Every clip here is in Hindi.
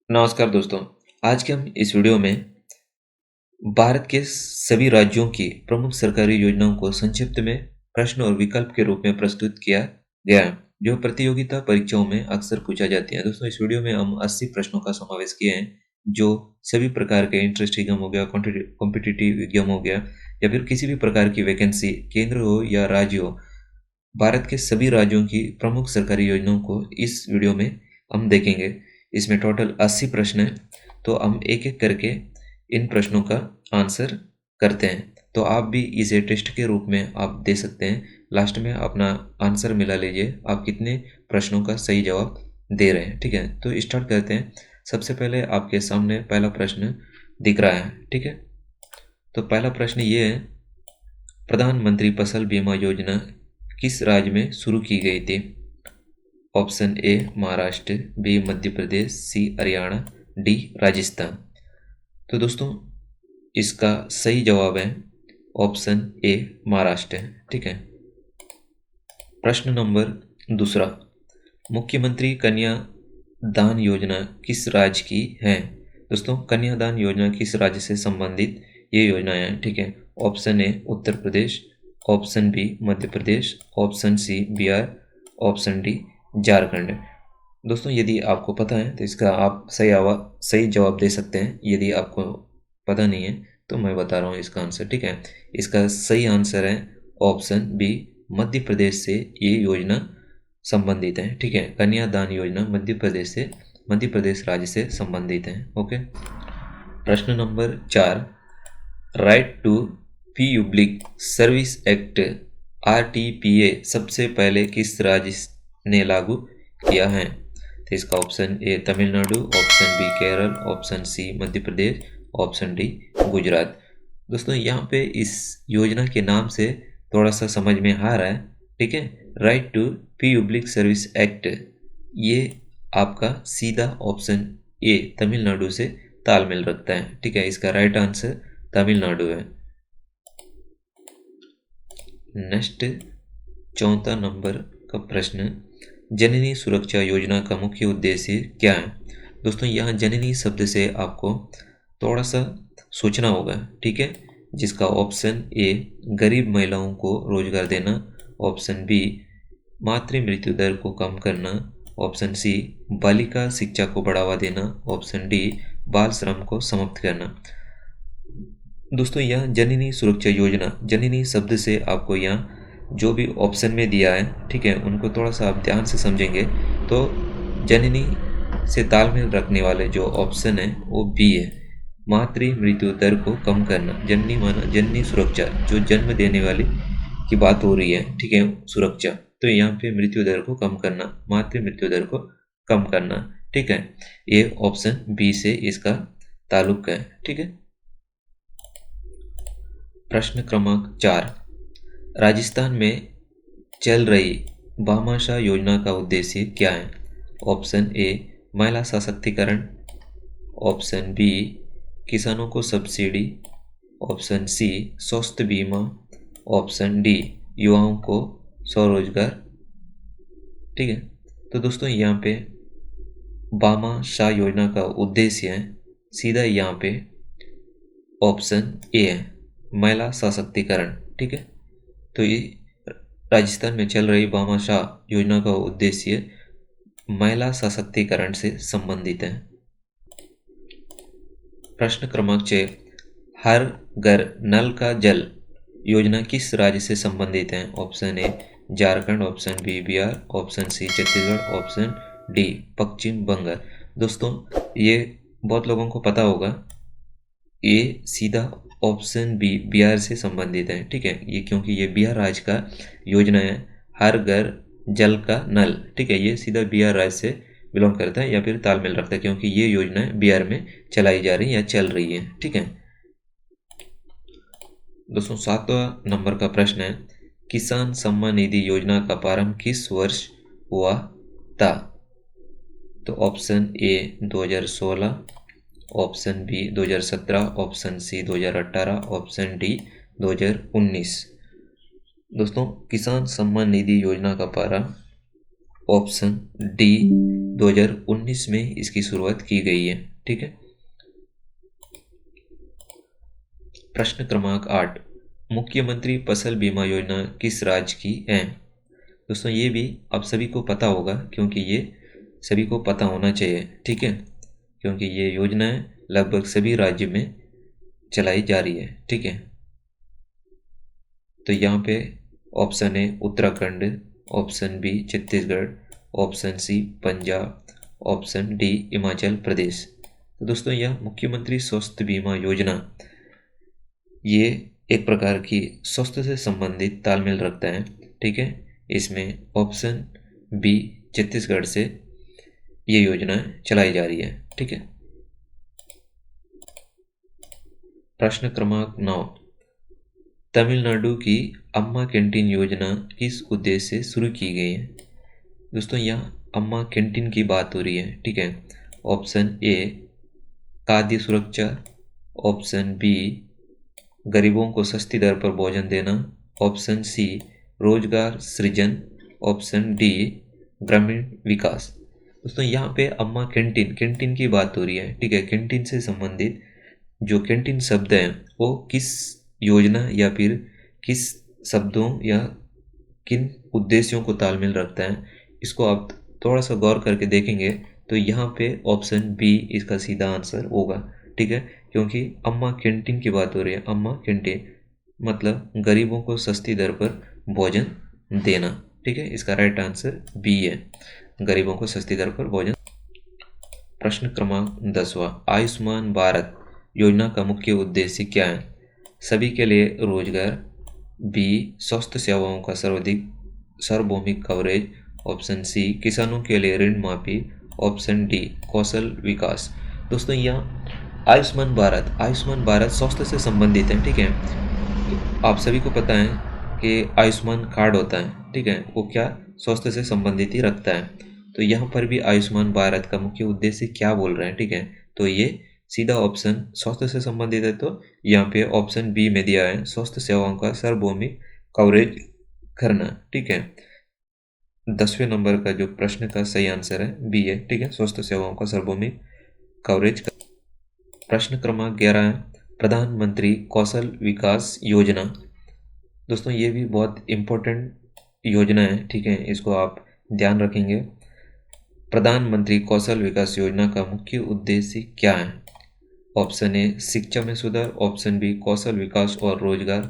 नमस्कार दोस्तों, आज के हम इस वीडियो में भारत के सभी राज्यों की प्रमुख सरकारी योजनाओं को संक्षिप्त में प्रश्न और विकल्प के रूप में प्रस्तुत किया गया है, जो प्रतियोगिता परीक्षाओं में अक्सर पूछा जाती है। दोस्तों, इस वीडियो में हम 80 प्रश्नों का समावेश किए हैं, जो सभी प्रकार के इंटरेस्ट एग्जाम हो गया, कॉम्पिटिटिव एग्जाम हो गया, या फिर किसी भी प्रकार की वैकेंसी केंद्र हो या राज्य हो, भारत के सभी राज्यों की प्रमुख सरकारी योजनाओं को इस वीडियो में हम देखेंगे। इसमें टोटल 80 प्रश्न हैं, तो हम एक एक करके इन प्रश्नों का आंसर करते हैं। तो आप भी इसे टेस्ट के रूप में आप दे सकते हैं। लास्ट में अपना आंसर मिला लीजिए, आप कितने प्रश्नों का सही जवाब दे रहे हैं। ठीक है, तो स्टार्ट करते हैं। सबसे पहले आपके सामने पहला प्रश्न दिख रहा है। ठीक है, तो पहला प्रश्न ये है, प्रधानमंत्री फसल बीमा योजना किस राज्य में शुरू की गई थी? Option A Maharashtra, B Madhya Pradesh, C Haryana, D Rajasthan. तो दोस्तों, इसका सही जवाब है ऑप्शन ए महाराष्ट्र है। ठीक है, प्रश्न नंबर दूसरा, मुख्यमंत्री कन्या दान योजना किस राज्य की है? दोस्तों, कन्यादान योजना किस राज्य से संबंधित ये योजना है? ठीक है, option A Uttar Pradesh, option B Madhya Pradesh, option C Bihar, option D Jharkhand. दोस्तों, यदि आपको पता है तो इसका आप सही जवाब दे सकते हैं। यदि आपको पता नहीं है तो मैं बता रहा हूँ इसका आंसर। ठीक है, इसका सही आंसर है ऑप्शन बी, मध्य प्रदेश से ये योजना संबंधित है। ठीक है, कन्यादान योजना मध्य प्रदेश राज्य से संबंधित है। ओके, प्रश्न number 4, right to public service act RTPA सबसे पहले किस राज्य ने लागू किया है? तो इसका option A Tamil Nadu, option B Kerala, option C Madhya Pradesh, option D Gujarat. दोस्तों, यहाँ पे इस योजना के नाम से थोड़ा सा समझ में आ रहा है। ठीक है, right to public service act, ये आपका सीधा ऑप्शन ए तमिलनाडु से तालमेल रखता है। ठीक है, इसका राइट आंसर तमिलनाडु है। नेक्स्ट, चौथा नंबर का प्रश्न, जननी सुरक्षा योजना का मुख्य उद्देश्य क्या है? दोस्तों, यहाँ जननी शब्द से आपको थोड़ा सा सोचना होगा। ठीक है, जिसका ऑप्शन ए गरीब महिलाओं को रोजगार देना, ऑप्शन बी मातृ मृत्यु दर को कम करना, ऑप्शन सी बालिका शिक्षा को बढ़ावा देना, ऑप्शन डी बाल श्रम को समाप्त करना। दोस्तों, यहाँ जननी सुरक्षा योजना, जननी शब्द से आपको यहाँ जो भी ऑप्शन में दिया है, ठीक है, उनको थोड़ा सा आप ध्यान से समझेंगे तो जननी से तालमेल रखने वाले जो ऑप्शन है वो बी है, मातृ मृत्यु दर को कम करना। जननी माना जननी सुरक्षा, जो जन्म देने वाली की बात हो रही है। ठीक है, सुरक्षा, तो यहाँ पे मृत्यु दर को कम करना, मातृ मृत्यु दर को कम करना। ठीक है, ये ऑप्शन बी से इसका ताल्लुक है। ठीक है, प्रश्न क्रमांक 4, राजस्थान में चल रही भामाशाह योजना का उद्देश्य क्या है? ऑप्शन ए महिला सशक्तिकरण, ऑप्शन बी किसानों को सब्सिडी, ऑप्शन सी स्वास्थ्य बीमा, ऑप्शन डी युवाओं को स्वरोजगार। ठीक है, तो दोस्तों, यहाँ पे भामाशाह योजना का उद्देश्य है सीधा यहाँ पे ऑप्शन ए है, महिला सशक्तिकरण। ठीक है, तो ये राजस्थान में चल रही भामाशाह योजना का उद्देश्य महिला सशक्तिकरण से संबंधित है। प्रश्न क्रमांक 6, हर घर नल का जल योजना किस राज्य से संबंधित है? Option A Jharkhand, option B Bihar, option C Chhattisgarh, option D Paschim Bengal. दोस्तों, ये बहुत लोगों को पता होगा, ये सीधा ऑप्शन बी बिहार से संबंधित है। ठीक है, ये क्योंकि ये बिहार राज्य का योजना है, हर घर जल का नल। ठीक है, ये सीधा बिहार राज्य से बिलोंग करता है या फिर तालमेल रखता है, क्योंकि ये योजना बिहार में चलाई जा रही है या चल रही है। ठीक है दोस्तों, 7वां नंबर का प्रश्न है, किसान सम्मान निधि योजना का प्रारंभ किस वर्ष हुआ था? तो option A 2016, option B 2017, option C 2018, option D 2019। दोस्तों, किसान सम्मान निधि योजना का पारा ऑप्शन डी 2019 में इसकी शुरुआत की गई है। ठीक है। प्रश्न क्रमांक 8, मुख्यमंत्री फसल बीमा योजना किस राज्य की है? दोस्तों, ये भी आप सभी को पता होगा, क्योंकि ये सभी को पता होना चाहिए। ठीक है, क्योंकि ये योजनाएं लगभग सभी राज्य में चलाई जा रही है। ठीक है, तो यहाँ पे option A Uttarakhand, option B Chhattisgarh, option C Punjab, option D Himachal Pradesh. तो दोस्तों, यह मुख्यमंत्री स्वास्थ्य बीमा योजना ये एक प्रकार की स्वास्थ्य से संबंधित तालमेल रखता है। ठीक है, इसमें ऑप्शन बी छत्तीसगढ़ से ये योजना चलाई जा रही है। ठीक है। प्रश्न क्रमांक 9, तमिलनाडु की अम्मा कैंटीन योजना किस उद्देश्य से शुरू की गई है? दोस्तों, यहाँ अम्मा कैंटीन की बात हो रही है। ठीक है, ऑप्शन ए खाद्य सुरक्षा, ऑप्शन बी गरीबों को सस्ती दर पर भोजन देना, ऑप्शन सी रोजगार सृजन, ऑप्शन डी ग्रामीण विकास। दोस्तों, यहाँ पे अम्मा कैंटीन की बात हो रही है। ठीक है, कैंटीन से संबंधित जो कैंटीन शब्द है वो किस योजना या फिर किस शब्दों या किन उद्देश्यों को तालमेल रखता है, इसको आप थोड़ा सा गौर करके देखेंगे तो यहाँ पे ऑप्शन बी इसका सीधा आंसर होगा। ठीक है, क्योंकि अम्मा कैंटीन की बात हो रही है। अम्मा कैंटीन मतलब गरीबों को सस्ती दर पर भोजन देना। ठीक है, इसका राइट आंसर बी है, गरीबों को सस्ती दर पर भोजन। प्रश्न क्रमांक 10वां, आयुष्मान भारत योजना का मुख्य उद्देश्य क्या है? सभी के लिए रोजगार, बी स्वास्थ्य सेवाओं का सार्वभौमिक कवरेज, ऑप्शन सी किसानों के लिए ऋण माफी, ऑप्शन डी कौशल विकास। दोस्तों, यहाँ आयुष्मान भारत स्वास्थ्य से संबंधित है। ठीक है, आप सभी को पता है कि आयुष्मान कार्ड होता है। ठीक है, वो क्या स्वास्थ्य से संबंधित ही रखता है। तो यहाँ पर भी आयुष्मान भारत का मुख्य उद्देश्य क्या बोल रहे हैं? ठीक है, तो ये सीधा ऑप्शन स्वास्थ्य से संबंधित है। तो यहाँ पे ऑप्शन बी में दिया है स्वास्थ्य सेवाओं का सार्वभौमिक कवरेज करना। ठीक है, 10वें नंबर का जो प्रश्न का सही आंसर है बी है। ठीक है, स्वास्थ्य सेवाओं का सार्वभौमिक कवरेज। प्रश्न क्रमांक 11 है, प्रधानमंत्री कौशल विकास योजना। दोस्तों, ये भी बहुत इम्पोर्टेंट योजना है। ठीक है, इसको आप ध्यान रखेंगे। प्रधानमंत्री कौशल विकास योजना का मुख्य उद्देश्य क्या है? ऑप्शन ए शिक्षा में सुधार, ऑप्शन बी कौशल विकास और रोजगार,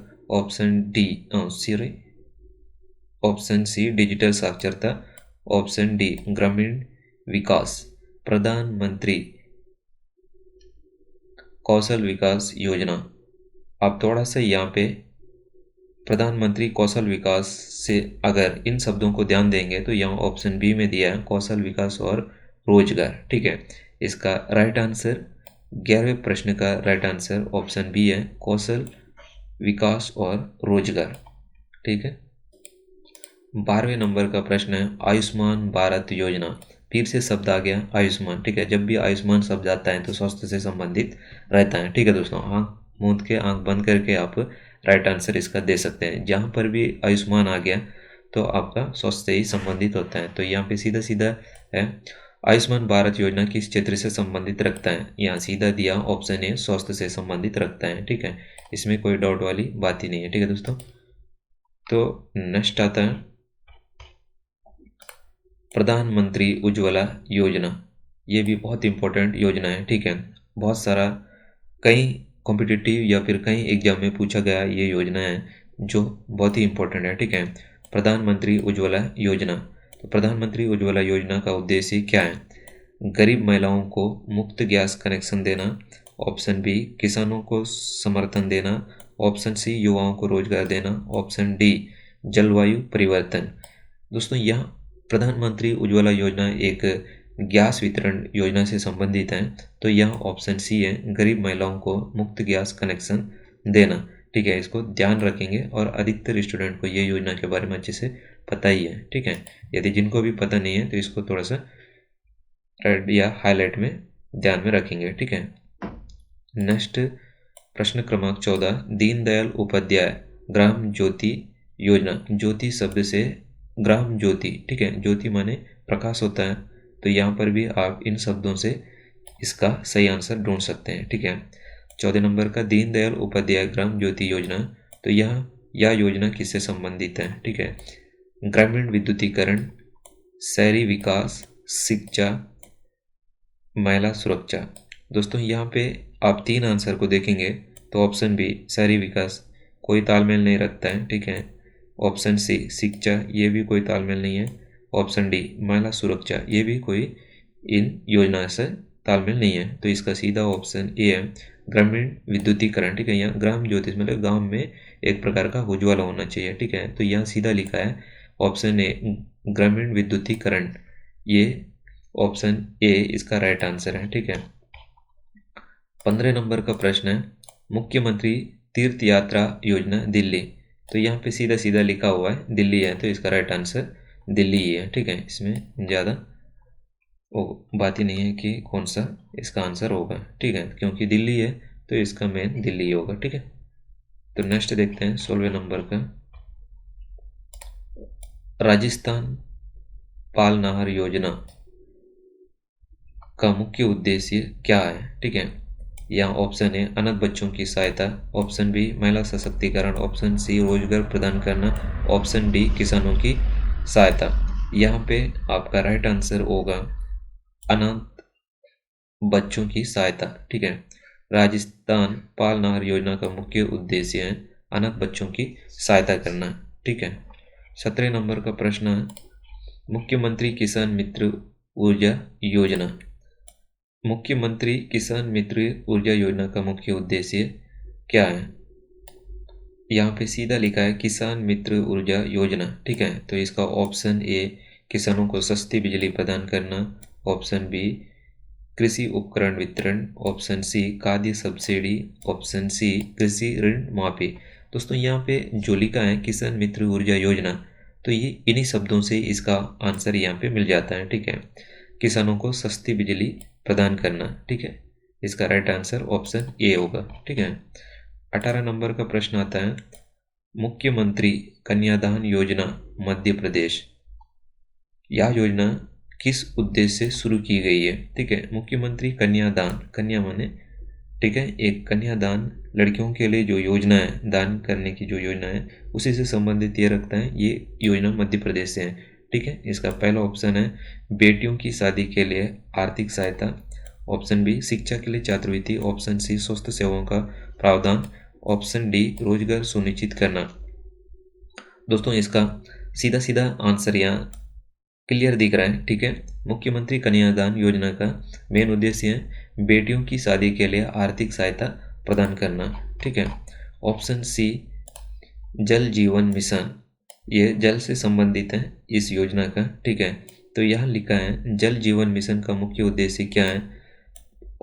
ऑप्शन सी डिजिटल साक्षरता, ऑप्शन डी ग्रामीण विकास। प्रधानमंत्री कौशल विकास योजना, आप थोड़ा सा यहाँ पे प्रधानमंत्री कौशल विकास से अगर इन शब्दों को ध्यान देंगे तो यहाँ ऑप्शन बी में दिया है कौशल विकास और रोजगार। ठीक है, इसका राइट आंसर 11वें प्रश्न का राइट आंसर ऑप्शन बी है कौशल विकास और रोजगार। ठीक है, 12वें नंबर का प्रश्न है आयुष्मान भारत योजना। फिर से शब्द आ गया आयुष्मान। ठीक है, जब भी आयुष्मान शब्द आता है तो स्वास्थ्य से संबंधित रहता है। ठीक है दोस्तों, आंख मूंद के आंख बंद करके आप राइट आंसर इसका दे सकते हैं। जहाँ पर भी आयुष्मान आ गया तो आपका स्वास्थ्य से ही संबंधित होता है। तो यहाँ पे सीधा सीधा है आयुष्मान भारत योजना किस क्षेत्र से संबंधित रखता है? यहाँ सीधा दिया ऑप्शन ए स्वास्थ्य से संबंधित रखता है। ठीक है, इसमें कोई डाउट वाली बात ही नहीं है। ठीक है दोस्तों, तो नेक्स्ट आता है प्रधानमंत्री उज्ज्वला योजना। ये भी बहुत इंपॉर्टेंट योजना है। ठीक है, बहुत सारा कई कॉम्पिटिटिव या फिर कई एग्जाम में पूछा गया ये योजना है जो बहुत ही इंपॉर्टेंट है। ठीक है, प्रधानमंत्री उज्ज्वला योजना। तो प्रधानमंत्री उज्ज्वला योजना का उद्देश्य क्या है? गरीब महिलाओं को मुफ्त गैस कनेक्शन देना, ऑप्शन बी किसानों को समर्थन देना, ऑप्शन सी युवाओं को रोजगार देना, ऑप्शन डी जलवायु परिवर्तन। दोस्तों, यह प्रधानमंत्री उज्ज्वला योजना एक गैस वितरण योजना से संबंधित है। तो यह ऑप्शन सी है गरीब महिलाओं को मुफ्त गैस कनेक्शन देना। ठीक है, इसको ध्यान रखेंगे और अधिकतर स्टूडेंट को ये योजना के बारे में अच्छे से पता ही है। ठीक है, यदि जिनको भी पता नहीं है तो इसको थोड़ा सा रेड या हाईलाइट में ध्यान में रखेंगे। ठीक है, नेक्स्ट प्रश्न क्रमांक 14, दीनदयाल उपाध्याय ग्राम ज्योति योजना, ज्योति शब्द से ग्राम ज्योति, ठीक है, ज्योति माने प्रकाश होता है, तो यहाँ पर भी आप इन शब्दों से इसका सही आंसर ढूंढ सकते हैं, ठीक है। 14 नंबर का दीनदयाल उपाध्याय ग्राम ज्योति योजना, तो यह योजना किससे संबंधित है, ठीक है। ग्रामीण विद्युतीकरण, शहरी विकास, शिक्षा, महिला सुरक्षा। दोस्तों यहाँ पे आप 3 आंसर को देखेंगे तो ऑप्शन बी शहरी विकास कोई तालमेल नहीं रखता है, ठीक है। ऑप्शन सी शिक्षा, ये भी कोई तालमेल नहीं है। ऑप्शन डी महिला सुरक्षा, ये भी कोई इन योजना से तालमेल नहीं है। तो इसका सीधा ऑप्शन ए है ग्रामीण विद्युतीकरण, ठीक है। यहाँ ग्राम ज्योति मतलब गांव में एक प्रकार का उज्ज्वला होना चाहिए, ठीक है। तो यहाँ सीधा लिखा है ऑप्शन ए ग्रामीण विद्युतीकरण, ये ऑप्शन ए इसका राइट आंसर है, ठीक है। 15 नंबर का प्रश्न है मुख्यमंत्री तीर्थ यात्रा योजना दिल्ली, तो यहाँ पे सीधा सीधा लिखा हुआ है दिल्ली है, तो इसका राइट आंसर दिल्ली ही है, ठीक है। इसमें ज़्यादा वो बात ही नहीं है कि कौन सा इसका आंसर होगा, ठीक है, क्योंकि दिल्ली है तो इसका मेन दिल्ली होगा, ठीक है। तो नेक्स्ट देखते हैं 16वें नंबर का, राजस्थान पाल नहर योजना का मुख्य उद्देश्य क्या है, ठीक है। यहाँ ऑप्शन है अनाथ बच्चों की सहायता, ऑप्शन बी महिला सशक्तिकरण, ऑप्शन सी रोजगार प्रदान करना, ऑप्शन डी किसानों की सहायता। यहाँ पे आपका राइट आंसर होगा अनाथ बच्चों की सहायता, ठीक है। राजस्थान पाल नहर योजना का मुख्य उद्देश्य है अनाथ बच्चों की सहायता करना, ठीक है। 17 नंबर का प्रश्न है मुख्यमंत्री किसान मित्र ऊर्जा योजना, मुख्यमंत्री किसान मित्र ऊर्जा योजना का मुख्य उद्देश्य क्या है। यहाँ पे सीधा लिखा है किसान मित्र ऊर्जा योजना, ठीक है। तो इसका ऑप्शन ए किसानों को सस्ती बिजली प्रदान करना, ऑप्शन बी कृषि उपकरण वितरण, ऑप्शन सी खाद्य सब्सिडी, ऑप्शन सी कृषि ऋण माफी। दोस्तों यहाँ पे जो लिखा है किसान मित्र ऊर्जा योजना, तो ये इन्हीं शब्दों से इसका आंसर यहाँ पे मिल जाता है, ठीक है। किसानों को सस्ती बिजली प्रदान करना, ठीक है। इसका राइट आंसर ऑप्शन ए होगा, ठीक है। 18 नंबर का प्रश्न आता है मुख्यमंत्री कन्यादान योजना मध्य प्रदेश, यह योजना किस उद्देश्य से शुरू की गई है, ठीक है। मुख्यमंत्री कन्यादान, कन्या माने, ठीक है, एक कन्यादान लड़कियों के लिए जो योजना है, दान करने की जो योजना है उसी से संबंधित ये रखता है, ये योजना मध्य प्रदेश से है, ठीक है। इसका पहला ऑप्शन है बेटियों की शादी के लिए आर्थिक सहायता, ऑप्शन बी शिक्षा के लिए छात्रवृत्ति, ऑप्शन सी स्वास्थ्य सेवाओं का प्रावधान, ऑप्शन डी रोजगार सुनिश्चित करना। दोस्तों इसका सीधा सीधा आंसर यहाँ क्लियर दिख रहा है, ठीक है। मुख्यमंत्री कन्यादान योजना का मेन उद्देश्य है बेटियों की शादी के लिए आर्थिक सहायता प्रदान करना, ठीक है। ऑप्शन सी जल जीवन मिशन, ये जल से संबंधित है इस योजना का, ठीक है। तो यहाँ लिखा है जल जीवन मिशन का मुख्य उद्देश्य क्या है।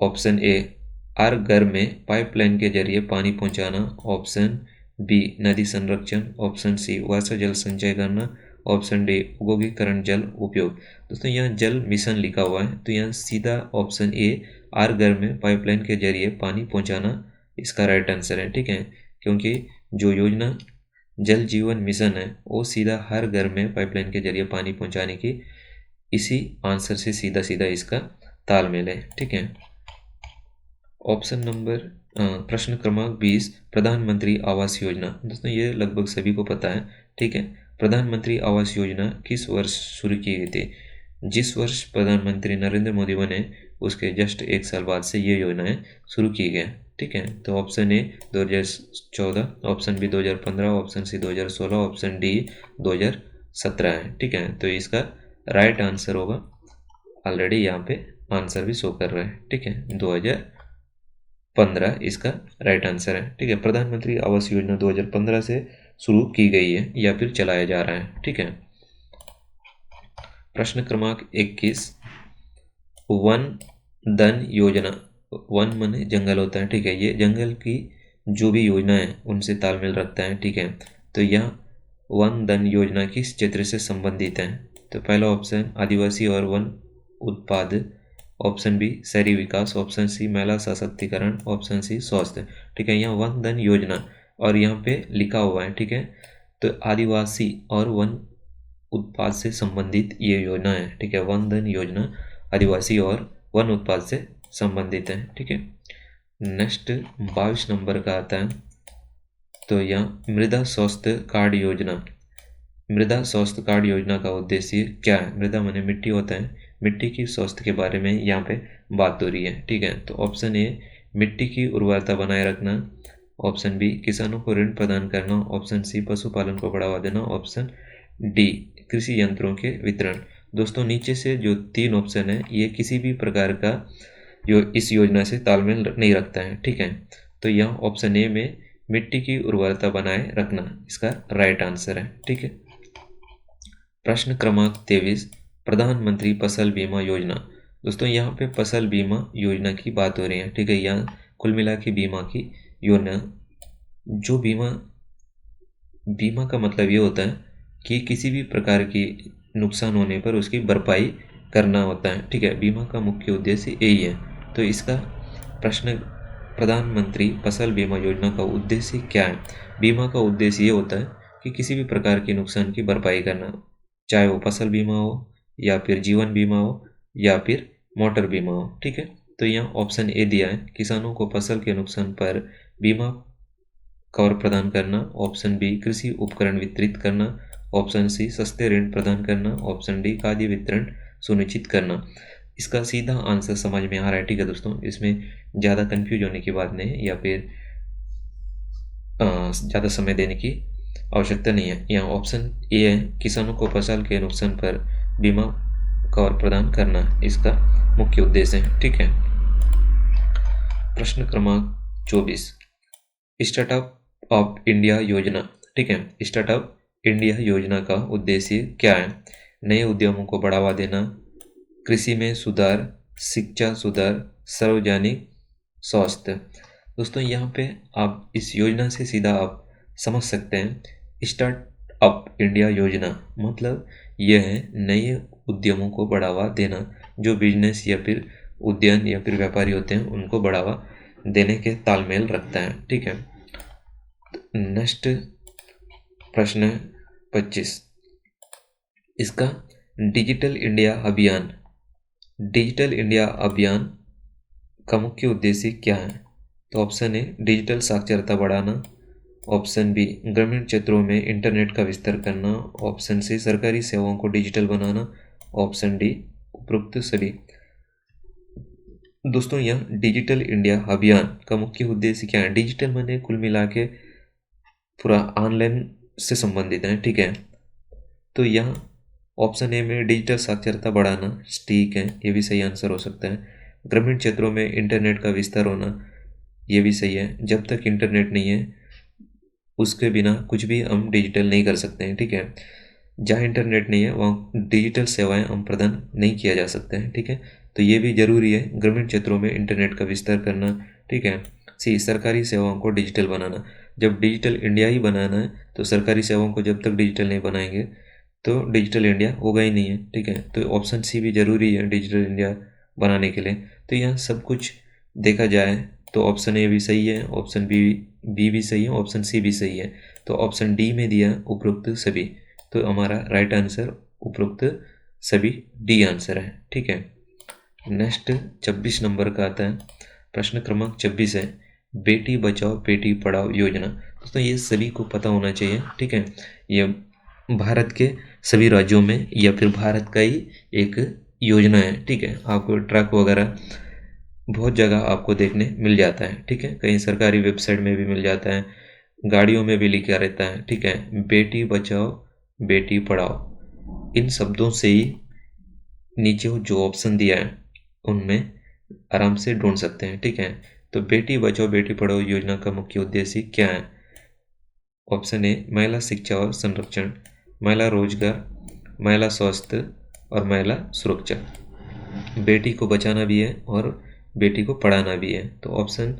ऑप्शन ए हर घर में पाइपलाइन के जरिए पानी पहुंचाना, ऑप्शन बी नदी संरक्षण, ऑप्शन सी वर्षा जल संचय करना, ऑप्शन डी औद्योगिकरण जल उपयोग। दोस्तों यहाँ जल मिशन लिखा हुआ है, तो यहाँ सीधा ऑप्शन ए हर घर में पाइपलाइन के जरिए पानी पहुंचाना इसका राइट आंसर है, ठीक है। क्योंकि जो योजना जल जीवन मिशन है वो सीधा हर घर में पाइपलाइन के जरिए पानी पहुंचाने की, इसी आंसर से सीधा सीधा इसका तालमेल है, ठीक है। ऑप्शन नंबर प्रश्न क्रमांक 20 प्रधानमंत्री आवास योजना। दोस्तों ये लगभग सभी को पता है, ठीक है। प्रधानमंत्री आवास योजना किस वर्ष शुरू की गई थी। जिस वर्ष प्रधानमंत्री नरेंद्र मोदी बने उसके जस्ट 1 साल बाद से ये योजनाएं शुरू की गई, ठीक है। तो option A 2014, option B 2015, option C 2016, option D 2017 है, ठीक है। तो इसका राइट आंसर होगा, ऑलरेडी यहाँ पे आंसर भी शो कर रहा है, ठीक है, 2015 इसका राइट आंसर है, ठीक है। प्रधानमंत्री आवास योजना 2015 से शुरू की गई है या फिर चलाया जा रहा है, ठीक है। प्रश्न क्रमांक 21 वन धन योजना, वन माने जंगल होता है, ठीक है। ये जंगल की जो भी योजना है उनसे तालमेल रखता है, ठीक है। तो यह वन धन योजना किस क्षेत्र से संबंधित है। तो पहला ऑप्शन आदिवासी और वन उत्पाद, ऑप्शन बी शहरी विकास, ऑप्शन सी महिला सशक्तिकरण, ऑप्शन सी स्वास्थ्य, ठीक है। यहाँ वन धन योजना और यहाँ पे लिखा हुआ है, ठीक है, तो आदिवासी और वन उत्पाद से संबंधित ये योजना है, ठीक है। वन धन योजना आदिवासी और वन उत्पाद से संबंधित है, ठीक है। नेक्स्ट 22 नंबर का आता है, तो यहाँ मृदा स्वास्थ्य कार्ड योजना। मृदा स्वास्थ्य कार्ड योजना का उद्देश्य क्या है? मृदा माने मिट्टी होता है, मिट्टी की स्वास्थ्य के बारे में यहाँ पे बात हो रही है, ठीक है। तो ऑप्शन ए मिट्टी की उर्वरता बनाए रखना, ऑप्शन बी किसानों को ऋण प्रदान करना, ऑप्शन सी पशुपालन को बढ़ावा देना, ऑप्शन डी कृषि यंत्रों के वितरण। दोस्तों नीचे से जो 3 ऑप्शन है ये किसी भी प्रकार का इस योजना से तालमेल नहीं रखता है, ठीक है। तो यहाँ ऑप्शन ए में मिट्टी की उर्वरता बनाए रखना इसका राइट आंसर है, ठीक है। प्रश्न क्रमांक 23, प्रधानमंत्री फसल बीमा योजना। दोस्तों यहाँ पे फसल बीमा योजना की बात हो रही है, ठीक है। यहाँ कुल मिला के बीमा की योजना, जो बीमा का मतलब ये होता है कि किसी भी प्रकार की नुकसान होने पर उसकी भरपाई करना होता है, ठीक है। बीमा का मुख्य उद्देश्य यही है। तो इसका प्रश्न, प्रधानमंत्री फसल बीमा योजना का उद्देश्य क्या है? बीमा का उद्देश्य ये होता है कि किसी भी प्रकार के नुकसान की भरपाई करना, चाहे वो फसल बीमा हो या फिर जीवन बीमा हो या फिर मोटर बीमा हो, ठीक है। तो यहाँ ऑप्शन ए दिया है, किसानों को फसल के नुकसान पर बीमा कवर प्रदान करना, ऑप्शन बी कृषि उपकरण वितरित करना, ऑप्शन सी सस्ते ऋण प्रदान करना, ऑप्शन डी खाद्य वितरण सुनिश्चित करना। इसका सीधा आंसर समझ में आ रहा है, ठीक है दोस्तों। इसमें ज़्यादा कंफ्यूज होने की बात नहीं है या फिर ज़्यादा समय देने की आवश्यकता नहीं है। यहाँ ऑप्शन ए है, किसानों को फसल के नुकसान पर बीमा कवर प्रदान करना इसका मुख्य उद्देश्य है, ठीक है। प्रश्न क्रमांक 24, स्टार्टअप ऑफ इंडिया योजना, ठीक है। स्टार्टअप इंडिया योजना का उद्देश्य क्या है? नए उद्यमों को बढ़ावा देना, कृषि में सुधार, शिक्षा सुधार, सार्वजनिक स्वास्थ्य। दोस्तों यहाँ पे आप इस योजना से सीधा आप समझ सकते हैं, स्टार्टअप इंडिया योजना मतलब यह है नए उद्यमों को बढ़ावा देना, जो बिजनेस या फिर उद्यम या फिर व्यापारी होते हैं उनको बढ़ावा देने के तालमेल रखता है, ठीक है। नेक्स्ट प्रश्न 25, इसका डिजिटल इंडिया अभियान, डिजिटल इंडिया अभियान का मुख्य उद्देश्य क्या है? तो ऑप्शन ए डिजिटल साक्षरता बढ़ाना, ऑप्शन बी ग्रामीण क्षेत्रों में इंटरनेट का विस्तार करना, ऑप्शन सी सरकारी सेवाओं को डिजिटल बनाना, ऑप्शन डी उपरोक्त सभी। दोस्तों यह डिजिटल इंडिया अभियान का मुख्य उद्देश्य क्या है? डिजिटल माने कुल मिला के पूरा ऑनलाइन से संबंधित है, ठीक है। तो यहाँ ऑप्शन ए में डिजिटल साक्षरता बढ़ाना ठीक है, ये भी सही आंसर हो सकता है। ग्रामीण क्षेत्रों में इंटरनेट का विस्तार होना, ये भी सही है। जब तक इंटरनेट नहीं है उसके बिना कुछ भी हम डिजिटल नहीं कर सकते हैं, ठीक है। जहाँ इंटरनेट नहीं है वहाँ डिजिटल सेवाएं हम प्रदान नहीं किया जा सकते हैं, ठीक है। तो ये भी जरूरी है, ग्रामीण क्षेत्रों में इंटरनेट का विस्तार करना, ठीक है। सी सरकारी सेवाओं को डिजिटल बनाना, जब डिजिटल इंडिया ही बनाना है तो सरकारी सेवाओं को जब तक डिजिटल नहीं बनाएंगे तो डिजिटल इंडिया होगा ही नहीं है, ठीक है। तो ऑप्शन सी भी जरूरी है डिजिटल इंडिया बनाने के लिए। तो यहाँ सब कुछ देखा जाए तो ऑप्शन ए भी सही है, ऑप्शन बी भी सही है, ऑप्शन सी भी सही है। तो ऑप्शन डी में दिया उपरोक्त सभी, तो हमारा राइट आंसर उपरोक्त सभी डी आंसर है, ठीक है। नेक्स्ट 26 नंबर का आता है, प्रश्न क्रमांक 26 है, बेटी बचाओ बेटी पढ़ाओ योजना। दोस्तों ये सभी को पता होना चाहिए, ठीक है। ये भारत के सभी राज्यों में या फिर भारत का ही एक योजना है, ठीक है। आपको ट्रक वगैरह बहुत जगह आपको देखने मिल जाता है, ठीक है। कहीं सरकारी वेबसाइट में भी मिल जाता है, गाड़ियों में भी लिखा रहता है, ठीक है। बेटी बचाओ बेटी पढ़ाओ, इन शब्दों से ही नीचे जो ऑप्शन दिया है उनमें आराम से ढूंढ सकते हैं, ठीक है। तो बेटी बचाओ बेटी पढ़ाओ योजना का मुख्य उद्देश्य क्या है? ऑप्शन ए महिला शिक्षा और संरक्षण, महिला रोजगार, महिला स्वास्थ्य और महिला सुरक्षा। बेटी को बचाना भी है और बेटी को पढ़ाना भी है। तो ऑप्शन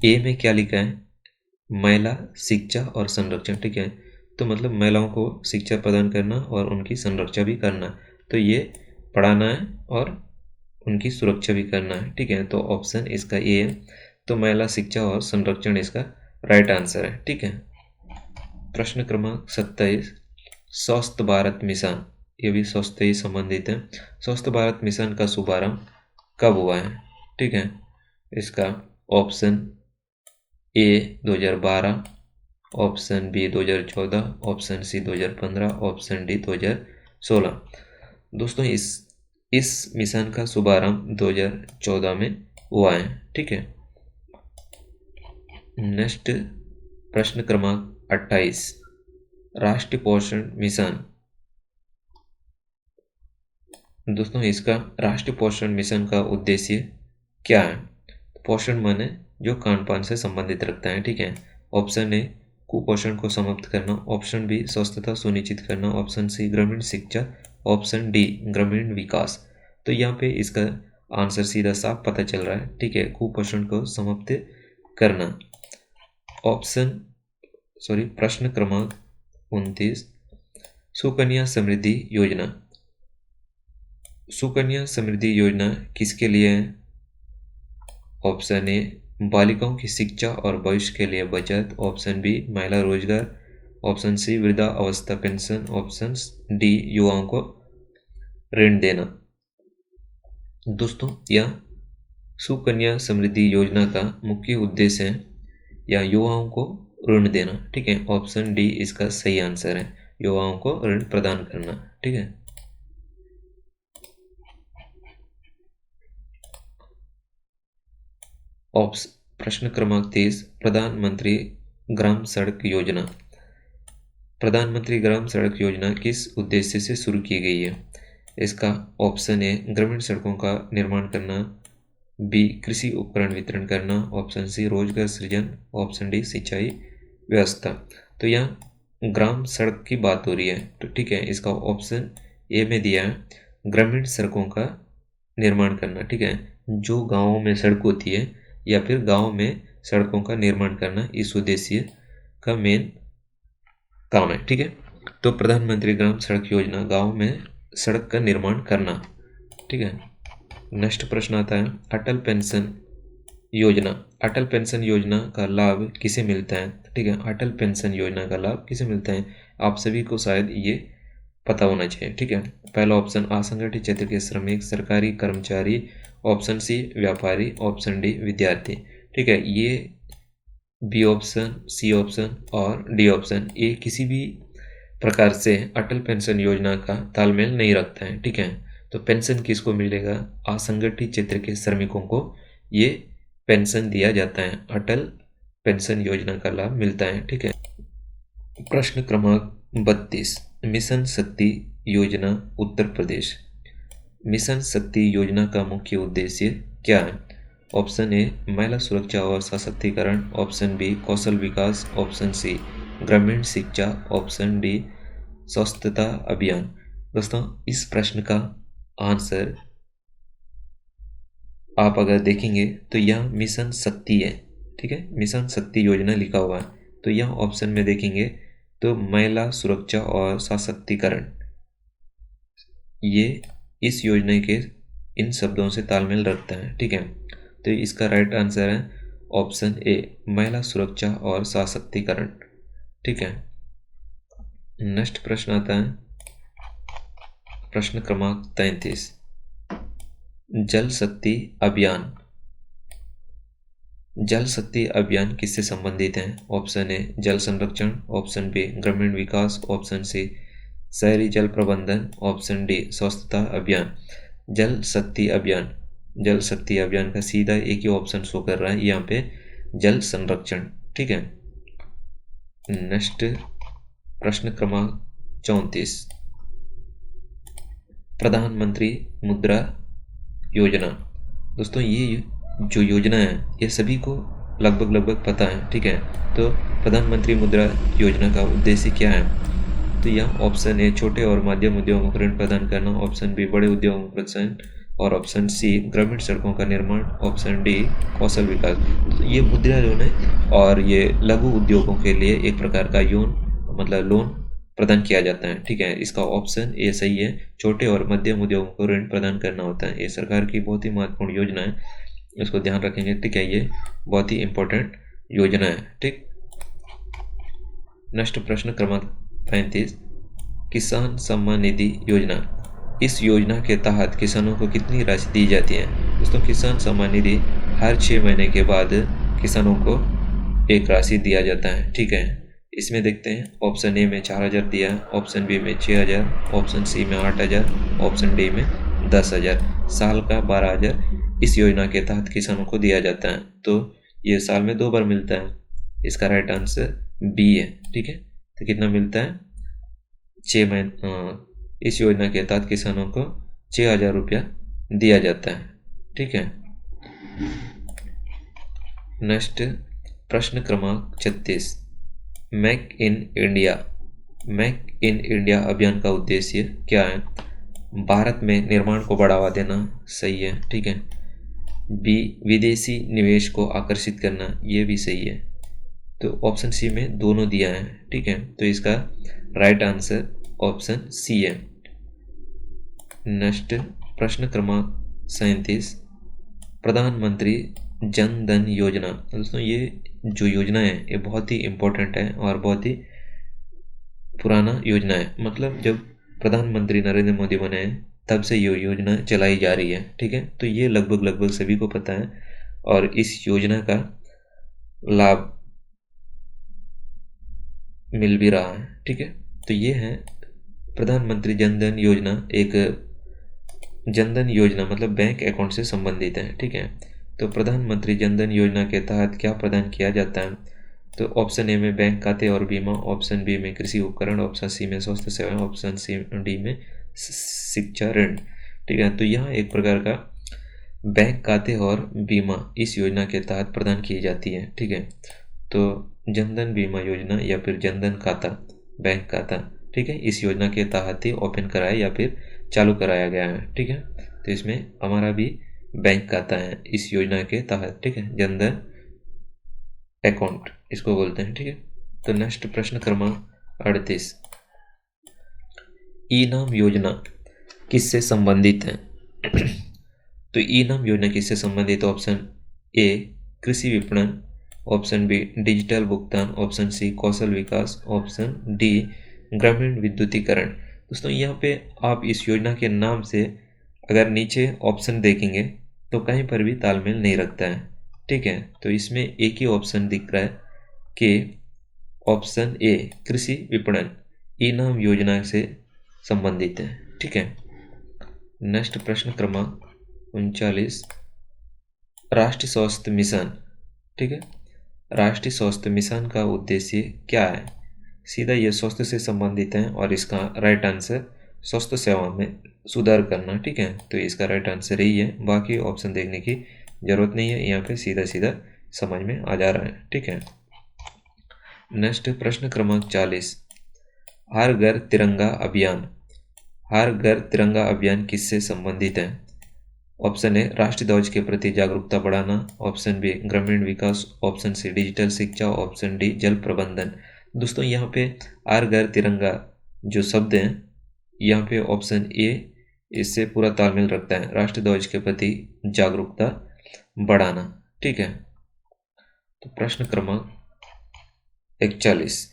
ए में क्या लिखा है? महिला शिक्षा और संरक्षण, ठीक है। तो मतलब महिलाओं को शिक्षा प्रदान करना और उनकी संरक्षा भी करना, तो ये पढ़ाना है और उनकी सुरक्षा भी करना है, ठीक है। तो ऑप्शन इसका ए है, तो महिला शिक्षा और संरक्षण इसका राइट आंसर है, ठीक है। प्रश्न क्रमांक 27, स्वस्थ भारत मिशन, ये भी स्वास्थ्य ही संबंधित है। स्वस्थ भारत मिशन का शुभारंभ कब हुआ है? ठीक है, इसका option A 2012, option B 2014, option C 2015, option D 2016। दोस्तों इस मिशन का शुभारंभ 2014 में हुआ है। ठीक है, नेक्स्ट प्रश्न क्रमांक 28, राष्ट्रीय पोषण मिशन। दोस्तों इसका राष्ट्रीय पोषण मिशन का उद्देश्य क्या है? पोषण माने जो खान पान से संबंधित रखता है। ठीक है, ऑप्शन ए कुपोषण को समाप्त करना, ऑप्शन बी स्वस्थता सुनिश्चित करना, ऑप्शन सी ग्रामीण शिक्षा, ऑप्शन डी ग्रामीण विकास। तो यहाँ पे इसका आंसर सीधा साफ पता चल रहा है। ठीक है, कुपोषण को समाप्त करना। प्रश्न क्रमांक 29, सुकन्या समृद्धि योजना। सुकन्या समृद्धि योजना किसके लिए है? ऑप्शन ए बालिकाओं की शिक्षा और भविष्य के लिए बचत, ऑप्शन बी महिला रोजगार, ऑप्शन सी वृद्धा अवस्था पेंशन, ऑप्शन डी युवाओं को ऋण देना। दोस्तों यह सुकन्या समृद्धि योजना का मुख्य उद्देश्य है या युवाओं को ऋण देना। ठीक है, ऑप्शन डी इसका सही आंसर है, युवाओं को ऋण प्रदान करना। ठीक है, प्रश्न क्रमांक 30, प्रधानमंत्री ग्राम सड़क योजना। प्रधानमंत्री ग्राम सड़क योजना किस उद्देश्य से शुरू की गई है? इसका ऑप्शन ए ग्रामीण सड़कों का निर्माण करना, बी कृषि उपकरण वितरण करना, ऑप्शन सी रोजगार सृजन, ऑप्शन डी सिंचाई व्यवस्था। तो यहाँ ग्राम सड़क की बात हो रही है। तो ठीक है, इसका ऑप्शन ए में दिया है ग्रामीण सड़कों का निर्माण करना। ठीक है, जो गाँवों में सड़क होती है या फिर गांव में सड़कों का निर्माण करना इस उद्देश्य का मेन काम है। ठीक है, तो प्रधानमंत्री ग्राम सड़क योजना गांव में सड़क का निर्माण करना। ठीक है, नेक्स्ट प्रश्न आता है अटल पेंशन योजना। अटल पेंशन योजना का लाभ किसे मिलता है? ठीक है, अटल पेंशन योजना का लाभ किसे मिलता है? आप सभी को शायद ये पता होना चाहिए। ठीक है, पहला ऑप्शन असंगठित क्षेत्र के श्रमिक, सरकारी कर्मचारी, ऑप्शन सी व्यापारी, ऑप्शन डी विद्यार्थी। ठीक है, ये बी ऑप्शन, सी ऑप्शन और डी ऑप्शन ये किसी भी प्रकार से अटल पेंशन योजना का तालमेल नहीं रखता है। ठीक है, तो पेंशन किसको मिलेगा? असंगठित क्षेत्र के श्रमिकों को ये पेंशन दिया जाता है, अटल पेंशन योजना का लाभ मिलता है। ठीक है, प्रश्न क्रमांक 32, मिशन शक्ति योजना उत्तर प्रदेश। मिशन शक्ति योजना का मुख्य उद्देश्य क्या है? ऑप्शन ए महिला सुरक्षा और सशक्तिकरण, ऑप्शन बी कौशल विकास, ऑप्शन सी ग्रामीण शिक्षा, ऑप्शन डी स्वच्छता अभियान। दोस्तों इस प्रश्न का आंसर आप अगर देखेंगे तो यह मिशन शक्ति है। ठीक है, मिशन शक्ति योजना लिखा हुआ है, तो यह ऑप्शन में देखेंगे तो महिला सुरक्षा और सशक्तिकरण ये इस योजना के इन शब्दों से तालमेल रखता है। ठीक है, तो इसका राइट आंसर है ऑप्शन ए महिला सुरक्षा और सशक्तिकरण। ठीक है, नेक्स्ट प्रश्न आता है प्रश्न क्रमांक 33, जल शक्ति अभियान। जल शक्ति अभियान किससे संबंधित है? ऑप्शन ए जल संरक्षण, ऑप्शन बी ग्रामीण विकास, ऑप्शन सी शहरी जल प्रबंधन, ऑप्शन डी स्वच्छता अभियान। जल शक्ति अभियान, जल शक्ति अभियान का सीधा एक ही ऑप्शन शो कर रहा है यहाँ पे, जल संरक्षण। ठीक है, नेक्स्ट प्रश्न क्रमांक 34, प्रधानमंत्री मुद्रा योजना। दोस्तों ये जो योजना है ये सभी को लगभग पता है। ठीक है, तो प्रधानमंत्री मुद्रा योजना का उद्देश्य क्या है? तो यह ऑप्शन ए छोटे और मध्यम उद्योगों को ऋण प्रदान करना, ऑप्शन बी बड़े उद्योगों को प्रोत्साहन, और ऑप्शन सी ग्रामीण सड़कों का निर्माण, ऑप्शन डी कौशल विकास। तो ये मुद्रा लोन है और ये लघु उद्योगों के लिए एक प्रकार का लोन प्रदान किया जाता है। ठीक है, इसका ऑप्शन ए सही है, छोटे और मध्यम उद्योगों को ऋण प्रदान करना होता है। ये सरकार की बहुत ही महत्वपूर्ण योजना है, इसको ध्यान रखेंगे। ठीक है, ये बहुत ही इम्पोर्टेंट योजना है। ठीक, नेक्स्ट प्रश्न क्रमांक 35, किसान सम्मान निधि योजना, इस योजना के तहत किसानों को कितनी राशि दी जाती है? दोस्तों, किसान सम्मान निधि हर 6 महीने के बाद किसानों को एक राशि दिया जाता है। ठीक है, इसमें देखते हैं, ऑप्शन ए में 4,000 दिया है, ऑप्शन बी में 6,000, ऑप्शन सी में 8,000, ऑप्शन डी में 10,000, साल का 12,000 इस योजना के तहत किसानों को दिया जाता है। तो ये साल में 2 बार मिलता है। इसका राइट आंसर बी है। ठीक है, तो कितना मिलता है? 6 महीने इस योजना के तहत किसानों को 6,000 रुपया दिया जाता है। ठीक है, नेक्स्ट प्रश्न क्रमांक 36, मेक इन इंडिया अभियान का उद्देश्य क्या है? भारत में निर्माण को बढ़ावा देना, सही है। ठीक है, बी विदेशी निवेश को आकर्षित करना, ये भी सही है। तो ऑप्शन सी में दोनों दिया है। ठीक है, तो इसका राइट आंसर ऑप्शन सी है। नेक्स्ट प्रश्न क्रमांक 37, प्रधानमंत्री जन धन योजना। दोस्तों, ये जो योजना है ये बहुत ही इम्पोर्टेंट है और बहुत ही पुराना योजना है। मतलब जब प्रधानमंत्री नरेंद्र मोदी बने हैं तब से ये योजना चलाई जा रही है। ठीक है, तो ये लगभग सभी को पता है और इस योजना का लाभ मिल भी रहा है। ठीक है, तो ये है प्रधानमंत्री जन धन योजना। एक जन धन योजना मतलब बैंक अकाउंट से संबंधित है। ठीक है, तो प्रधानमंत्री जन धन योजना के तहत क्या प्रदान किया जाता है? तो ऑप्शन ए में बैंक खाते और बीमा, ऑप्शन बी में कृषि उपकरण, ऑप्शन सी में स्वास्थ्य सेवाएं, ऑप्शन सी डी में शिक्षा ऋण। ठीक है, तो यहाँ एक प्रकार का बैंक खाते और बीमा इस योजना के तहत प्रदान की जाती है। ठीक है, तो जनधन बीमा योजना या फिर जनधन खाता, बैंक खाता, ठीक है, इस योजना के तहत ही ओपन कराया या फिर चालू कराया गया है। ठीक है, तो इसमें हमारा भी बैंक खाता है इस योजना के तहत। ठीक है, जनधन अकाउंट इसको बोलते हैं। ठीक है, तो नेक्स्ट प्रश्न क्रमांक 38, ई नाम योजना किससे संबंधित है? तो ई नाम योजना किससे संबंधित? ऑप्शन ए कृषि विपणन, ऑप्शन बी डिजिटल भुगतान, ऑप्शन सी कौशल विकास, ऑप्शन डी ग्रामीण विद्युतीकरण। दोस्तों, यहाँ पे आप इस योजना के नाम से अगर नीचे ऑप्शन देखेंगे तो कहीं पर भी तालमेल नहीं रखता है। ठीक है, तो इसमें एक ही ऑप्शन दिख रहा है कि ऑप्शन ए कृषि विपणन ई नाम योजना से संबंधित है। ठीक है, नेक्स्ट प्रश्न क्रमांक 39, राष्ट्रीय स्वास्थ्य मिशन। ठीक है, राष्ट्रीय स्वास्थ्य मिशन का उद्देश्य क्या है? सीधा ये स्वास्थ्य से संबंधित है और इसका राइट आंसर स्वास्थ्य सेवा में सुधार करना। ठीक है, तो इसका राइट आंसर यही है। बाकी ऑप्शन देखने की जरूरत नहीं है, यहाँ पे सीधा सीधा समझ में आ जा रहा है। ठीक है, नेक्स्ट प्रश्न क्रमांक 40, हर घर तिरंगा अभियान। हर घर तिरंगा अभियान किससे संबंधित है? ऑप्शन ए राष्ट्रीय ध्वज के प्रति जागरूकता बढ़ाना, ऑप्शन बी ग्रामीण विकास, ऑप्शन सी डिजिटल शिक्षा, ऑप्शन डी जल प्रबंधन। दोस्तों, यहाँ पे हर घर तिरंगा जो शब्द है यहाँ पे ऑप्शन ए इससे पूरा तालमेल रखता है, राष्ट्रीय ध्वज के प्रति जागरूकता बढ़ाना। ठीक है, तो प्रश्न क्रमांक 41,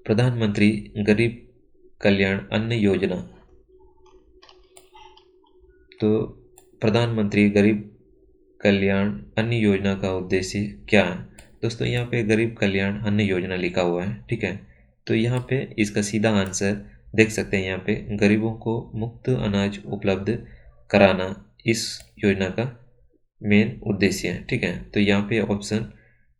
प्रधानमंत्री गरीब कल्याण अन्न योजना। तो प्रधानमंत्री गरीब कल्याण अन्न योजना का उद्देश्य क्या है? दोस्तों, यहाँ पे गरीब कल्याण अन्न योजना लिखा हुआ है। ठीक है, तो यहाँ पे इसका सीधा आंसर देख सकते हैं। यहाँ पे गरीबों को मुफ्त अनाज उपलब्ध कराना इस योजना का मेन उद्देश्य है। ठीक है, तो यहाँ पे ऑप्शन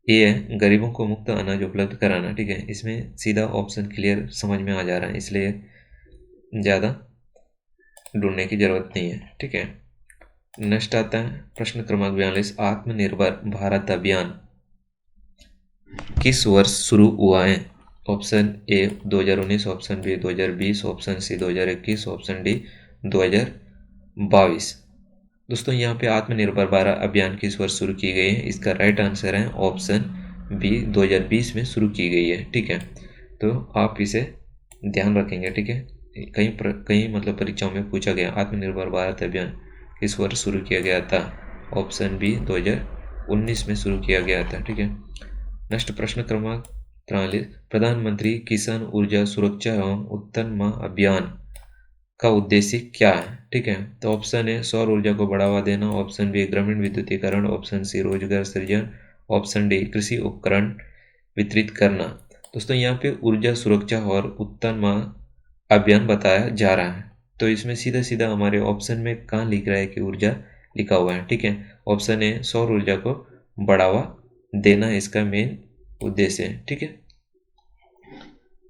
ए है, गरीबों को मुफ्त अनाज उपलब्ध कराना। ठीक है, इसमें सीधा ऑप्शन क्लियर समझ में आ जा रहा है, इसलिए ज़्यादा ढूंढने की जरूरत नहीं है। ठीक है, नेक्स्ट आता है प्रश्न क्रमांक 42, आत्मनिर्भर भारत अभियान किस वर्ष शुरू हुआ है? Option A 2019, option B 2020, option C 2021, option D 2022। दोस्तों, यहाँ पे आत्मनिर्भर भारत अभियान किस वर्ष शुरू की गई है? इसका राइट आंसर है ऑप्शन बी 2020 में शुरू की गई है। ठीक है, तो आप इसे ध्यान रखेंगे। ठीक है, कहीं मतलब परीक्षाओं में पूछा गया आत्मनिर्भर भारत अभियान किस वर्ष शुरू किया गया था? ऑप्शन बी 2019 में शुरू किया गया था। ठीक है, नेक्स्ट प्रश्न क्रमांक 43 प्रधानमंत्री किसान ऊर्जा सुरक्षा एवं उत्तम अभियान का उद्देश्य क्या है? ठीक है, तो ऑप्शन ए सौर ऊर्जा को बढ़ावा देना, ऑप्शन बी ग्रामीण विद्युतीकरण, ऑप्शन सी रोजगार सृजन, ऑप्शन डी कृषि उपकरण वितरित करना। दोस्तों यहाँ पे ऊर्जा सुरक्षा और उत्तम अभियान बताया जा रहा है, तो इसमें सीधा सीधा हमारे ऑप्शन में कहाँ लिख रहा है कि ऊर्जा लिखा हुआ है। ठीक है, ऑप्शन ए सौर ऊर्जा को बढ़ावा देना इसका मेन उद्देश्य है। ठीक है,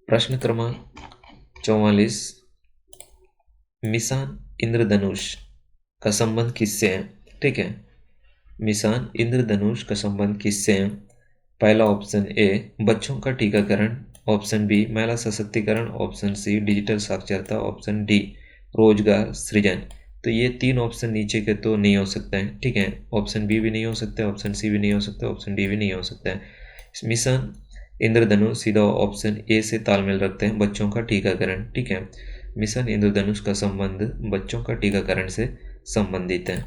प्रश्न क्रमांक 44 मिशन इंद्रधनुष का संबंध किससे है? ठीक है, मिशन इंद्रधनुष का संबंध किससे है? पहला ऑप्शन ए बच्चों का टीकाकरण, ऑप्शन बी महिला सशक्तिकरण, ऑप्शन सी डिजिटल साक्षरता, ऑप्शन डी रोजगार सृजन। तो ये तीन ऑप्शन नीचे के तो नहीं हो सकते हैं। ठीक है, ऑप्शन बी भी नहीं हो सकता, ऑप्शन सी भी नहीं हो सकता, ऑप्शन डी भी नहीं हो सकता है। मिशन इंद्रधनुष सीधा ऑप्शन ए से तालमेल रखते हैं, बच्चों का टीकाकरण। ठीक है, मिशन इंद्रधनुष का संबंध बच्चों का टीकाकरण से संबंधित है।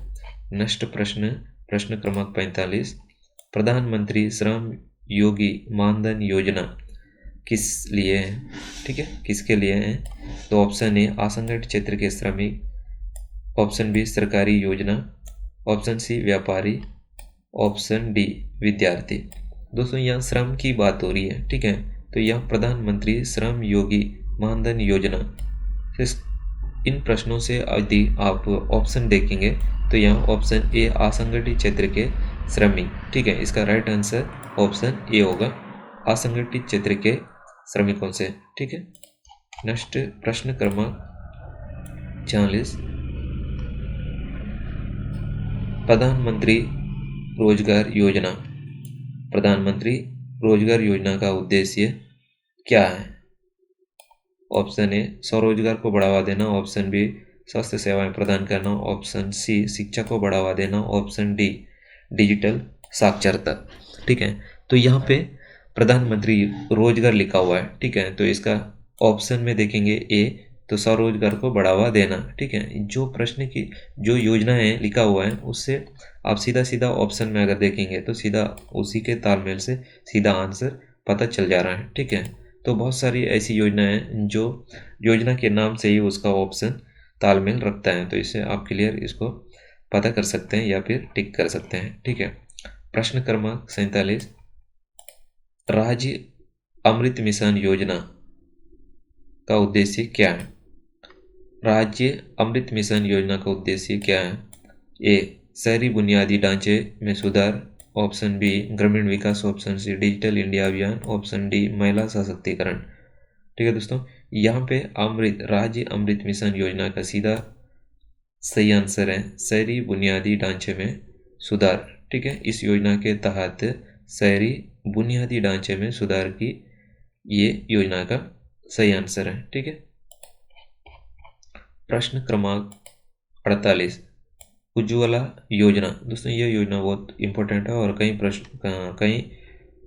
नेक्स्ट प्रश्न, प्रश्न क्रमांक 45 प्रधानमंत्री श्रम योगी मानधन योजना किस लिए है? ठीक है, किसके लिए है? तो ऑप्शन ए असंगठित क्षेत्र के श्रमिक, ऑप्शन बी सरकारी योजना, ऑप्शन सी व्यापारी, ऑप्शन डी विद्यार्थी। दोस्तों यहाँ श्रम की बात हो रही है। ठीक है, तो यह प्रधानमंत्री श्रम योगी मानधन योजना, इन प्रश्नों से यदि आप ऑप्शन देखेंगे तो यहाँ ऑप्शन ए असंगठित क्षेत्र के श्रमिक। ठीक है, इसका राइट आंसर ऑप्शन ए होगा, असंगठित क्षेत्र के श्रमिकों से। ठीक है, नेक्स्ट प्रश्न क्रमांक 46 प्रधानमंत्री रोजगार योजना, प्रधानमंत्री रोजगार योजना का उद्देश्य क्या है? ऑप्शन ए स्वरोजगार को बढ़ावा देना, ऑप्शन बी स्वास्थ्य सेवाएं प्रदान करना, ऑप्शन सी शिक्षा को बढ़ावा देना, ऑप्शन डी डिजिटल साक्षरता। ठीक है, तो यहाँ पे प्रधानमंत्री रोजगार लिखा हुआ है। ठीक है, तो इसका ऑप्शन में देखेंगे ए, तो स्वरोजगार को बढ़ावा देना। ठीक है, जो प्रश्न की जो योजना है लिखा हुआ है उससे आप सीधा सीधा ऑप्शन में अगर देखेंगे तो सीधा उसी के तालमेल से सीधा आंसर पता चल जा रहा है। ठीक है, तो बहुत सारी ऐसी योजनाएं हैं जो योजना के नाम से ही उसका ऑप्शन तालमेल रखता है, तो इससे आप क्लियर इसको पता कर सकते हैं या फिर टिक कर सकते हैं। ठीक है, प्रश्न क्रमांक 47 राज्य अमृत मिशन योजना का उद्देश्य क्या है? राज्य अमृत मिशन योजना का उद्देश्य क्या है? ए शहरी बुनियादी ढांचे में सुधार, ऑप्शन बी ग्रामीण विकास, ऑप्शन सी डिजिटल इंडिया अभियान, ऑप्शन डी महिला सशक्तिकरण। ठीक है दोस्तों, यहाँ पे अमृत राज्य अमृत मिशन योजना का सीधा सही आंसर है शहरी बुनियादी ढांचे में सुधार। ठीक है, इस योजना के तहत शहरी बुनियादी ढांचे में सुधार की ये योजना का सही आंसर है। ठीक है, प्रश्न क्रमांक 48 उज्ज्वला योजना। दोस्तों ये योजना बहुत इंपॉर्टेंट है और कई प्रश्न कई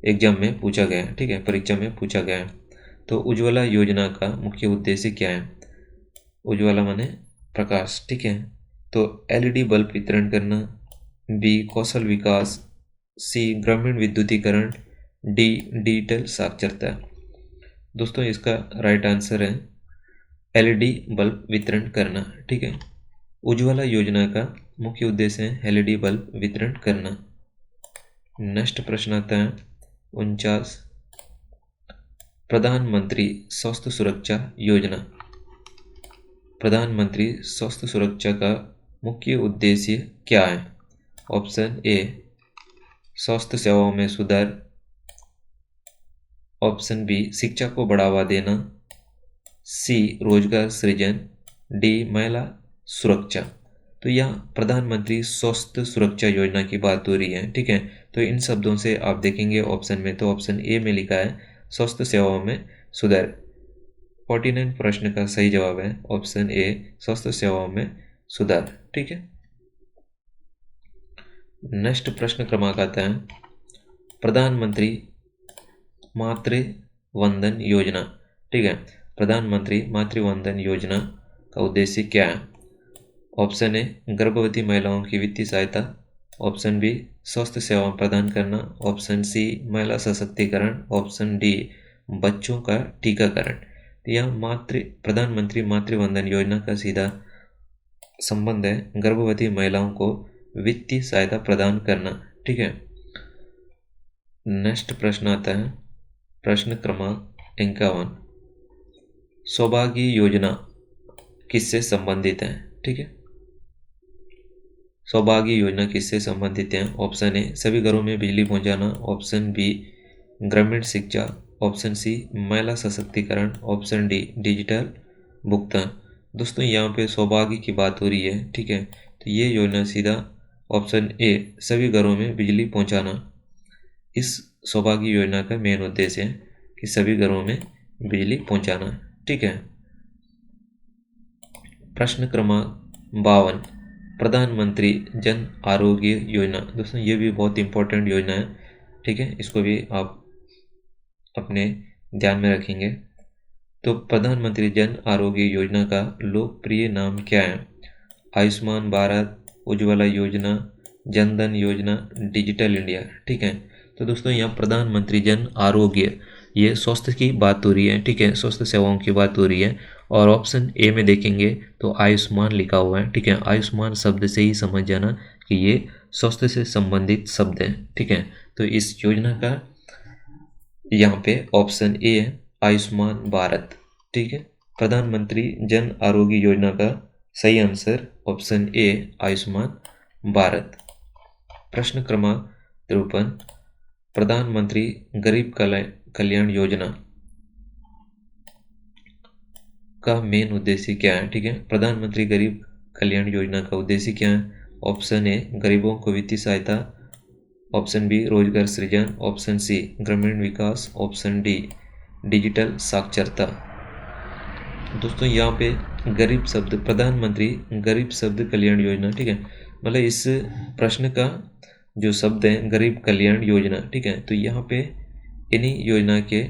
एग्जाम में पूछा गया है। ठीक है, परीक्षा में पूछा गया है। तो उज्ज्वला योजना का मुख्य उद्देश्य क्या है? उज्ज्वला माने प्रकाश। ठीक है, तो एलईडी बल्ब वितरण करना, बी कौशल विकास, सी ग्रामीण विद्युतीकरण, डी डिजिटल साक्षरता। दोस्तों इसका राइट आंसर है एलईडी बल्ब वितरण करना। ठीक है, उज्ज्वला योजना का मुख्य उद्देश्य है एलईडी बल्ब वितरण करना। नेक्स्ट प्रश्न आता है 49 प्रधानमंत्री स्वास्थ्य सुरक्षा योजना, प्रधानमंत्री स्वास्थ्य सुरक्षा का मुख्य उद्देश्य क्या है? ऑप्शन ए स्वास्थ्य सेवाओं में सुधार, ऑप्शन बी शिक्षा को बढ़ावा देना, सी रोजगार सृजन, डी महिला सुरक्षा। तो यहाँ प्रधानमंत्री स्वास्थ्य सुरक्षा योजना की बात हो रही है। ठीक है, तो इन शब्दों से आप देखेंगे ऑप्शन में, तो ऑप्शन ए में लिखा है स्वास्थ्य सेवाओं में सुधार। 49 प्रश्न का सही जवाब है ऑप्शन ए स्वास्थ्य सेवाओं में सुधार। ठीक है, नेक्स्ट प्रश्न क्रमांक आता है प्रधानमंत्री मातृ वंदन योजना। ठीक है, प्रधानमंत्री मातृ वंदन योजना का उद्देश्य क्या है? ऑप्शन ए गर्भवती महिलाओं की वित्तीय सहायता, ऑप्शन बी स्वास्थ्य सेवाएं प्रदान करना, ऑप्शन सी महिला सशक्तिकरण, ऑप्शन डी बच्चों का टीकाकरण। तो यह प्रधानमंत्री मातृ वंदन योजना का सीधा संबंध है गर्भवती महिलाओं को वित्तीय सहायता प्रदान करना। ठीक है, नेक्स्ट प्रश्न आता है प्रश्न क्रमांक 51। सौभाग्य योजना किससे संबंधित है? ठीक है, सौभाग्य योजना किससे संबंधित है? ऑप्शन ए सभी घरों में बिजली पहुंचाना, ऑप्शन बी ग्रामीण शिक्षा, ऑप्शन सी महिला सशक्तिकरण, ऑप्शन डी डिजिटल भुगतान। दोस्तों यहाँ पे सौभाग्य की बात हो रही है। ठीक है, तो ये योजना सीधा ऑप्शन ए सभी घरों में बिजली पहुंचाना इस सौभाग्य योजना का मेन उद्देश्य है कि सभी घरों में बिजली पहुंचाना। ठीक है, प्रश्न क्रमांक 52। प्रधानमंत्री जन आरोग्य योजना। दोस्तों ये भी बहुत इंपॉर्टेंट योजना है। ठीक है, इसको भी आप अपने ध्यान में रखेंगे। तो प्रधानमंत्री जन आरोग्य योजना का लोकप्रिय नाम क्या है? आयुष्मान भारत, उज्ज्वला योजना, जनधन योजना, डिजिटल इंडिया। ठीक है, तो दोस्तों यहाँ प्रधानमंत्री जन आरोग्य, ये स्वास्थ्य की बात हो रही है। ठीक है, स्वास्थ्य सेवाओं की बात हो रही है और ऑप्शन ए में देखेंगे तो आयुष्मान लिखा हुआ है। ठीक है, आयुष्मान शब्द से ही समझ जाना कि ये स्वास्थ्य से संबंधित शब्द है। ठीक है, तो इस योजना का यहाँ पे ऑप्शन ए है आयुष्मान भारत। ठीक है, प्रधानमंत्री जन आरोग्य योजना का सही answer option A Ayushman Bharat. प्रश्न क्रमांक 53। प्रधानमंत्री गरीब कल्याण योजना का मेन उद्देश्य क्या है? ठीक है, प्रधानमंत्री गरीब कल्याण योजना का उद्देश्य क्या है? ऑप्शन ए गरीबों को वित्तीय सहायता, ऑप्शन बी रोजगार सृजन, ऑप्शन सी ग्रामीण विकास, ऑप्शन डी डिजिटल साक्षरता। दोस्तों यहाँ पे गरीब शब्द, प्रधानमंत्री गरीब शब्द कल्याण योजना। ठीक है, मतलब इस प्रश्न का जो शब्द है गरीब कल्याण योजना। ठीक है, तो यहाँ पे इन्हीं योजना के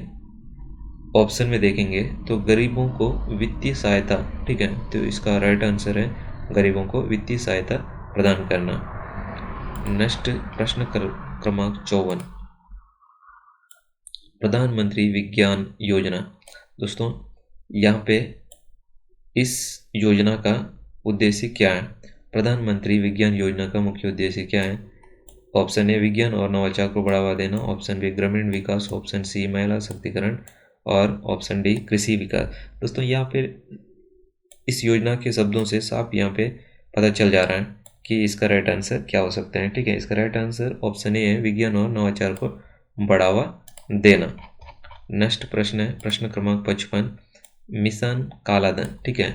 ऑप्शन में देखेंगे तो गरीबों को वित्तीय सहायता। ठीक है, तो इसका राइट आंसर है गरीबों को वित्तीय सहायता प्रदान करना। नेक्स्ट प्रश्न क्रमांक 54। प्रधानमंत्री विज्ञान योजना। दोस्तों यहाँ पे इस योजना का उद्देश्य क्या है? प्रधानमंत्री विज्ञान योजना का मुख्य उद्देश्य क्या है? ऑप्शन ए विज्ञान और नवाचार को बढ़ावा देना, ऑप्शन बी ग्रामीण विकास, ऑप्शन सी महिला सशक्तिकरण और ऑप्शन डी कृषि विकास। दोस्तों यहाँ पे इस योजना के शब्दों से साफ यहाँ पे पता चल जा रहा है कि इसका राइट आंसर क्या हो सकता है। ठीक है, इसका राइट आंसर ऑप्शन ए है विज्ञान और नवाचार को बढ़ावा देना। नेक्स्ट प्रश्न है प्रश्न क्रमांक 55। मिशन कालाधन। ठीक है,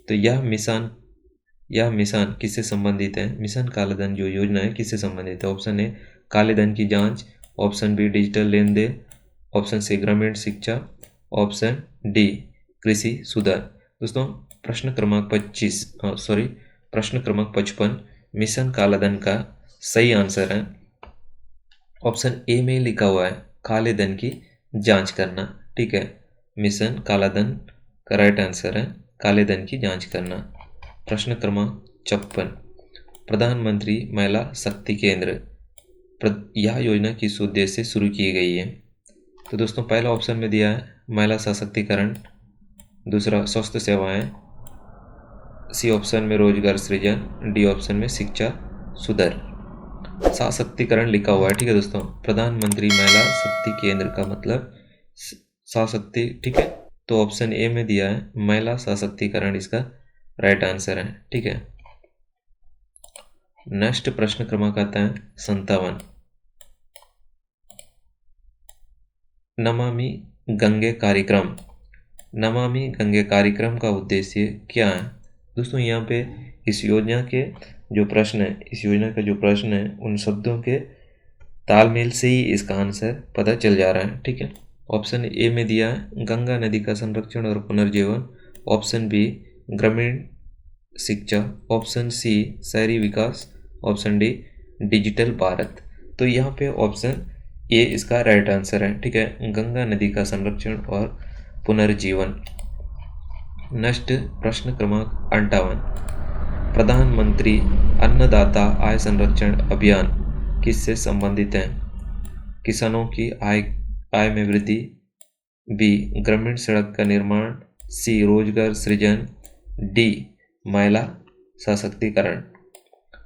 तो यह मिशन किससे संबंधित है? मिशन कालाधन जो योजना है किससे संबंधित है? ऑप्शन ए काले धन की जांच, ऑप्शन बी डिजिटल लेन देन, ऑप्शन सी ग्रामीण शिक्षा, ऑप्शन डी कृषि सुधार। दोस्तों प्रश्न क्रमांक 55 मिशन कालाधन का सही आंसर है ऑप्शन ए में लिखा हुआ है काले धन की जांच करना। ठीक है, मिशन कालाधन का राइट आंसर है काले धन की जांच करना। प्रश्न क्रमांक 56। प्रधानमंत्री महिला शक्ति केंद्र, यह योजना किस उद्देश्य से शुरू की गई है? तो दोस्तों पहला ऑप्शन में दिया है महिला सशक्तिकरण, दूसरा स्वास्थ्य सेवाएं, सी ऑप्शन में रोजगार सृजन, डी ऑप्शन में शिक्षा सुधार। सशक्तिकरण लिखा हुआ है। ठीक है दोस्तों, प्रधानमंत्री महिला शक्ति केंद्र का मतलब सशक्ति। ठीक है, तो ऑप्शन ए में दिया है महिला सशक्तिकरण, इसका राइट आंसर है। ठीक है, नेक्स्ट प्रश्न क्रमांक आता है 57। नमामि गंगे कार्यक्रम, नमामि गंगे कार्यक्रम का उद्देश्य क्या है? दोस्तों यहाँ पे इस योजना के जो प्रश्न है, इस योजना का जो प्रश्न है उन शब्दों के तालमेल से ही इसका आंसर पता चल जा रहा है। ठीक है, ऑप्शन ए में दिया है गंगा नदी का संरक्षण और पुनर्जीवन, ऑप्शन बी ग्रामीण शिक्षा, ऑप्शन सी शहरी विकास, ऑप्शन डी डिजिटल भारत। तो यहाँ पे ऑप्शन ए इसका राइट आंसर है। ठीक है, गंगा नदी का संरक्षण और पुनर्जीवन। नेक्स्ट प्रश्न क्रमांक 58। प्रधानमंत्री अन्नदाता आय संरक्षण अभियान किससे संबंधित है? किसानों की आय में वृद्धि, बी ग्रामीण सड़क का निर्माण, सी रोजगार सृजन, डी महिला सशक्तिकरण।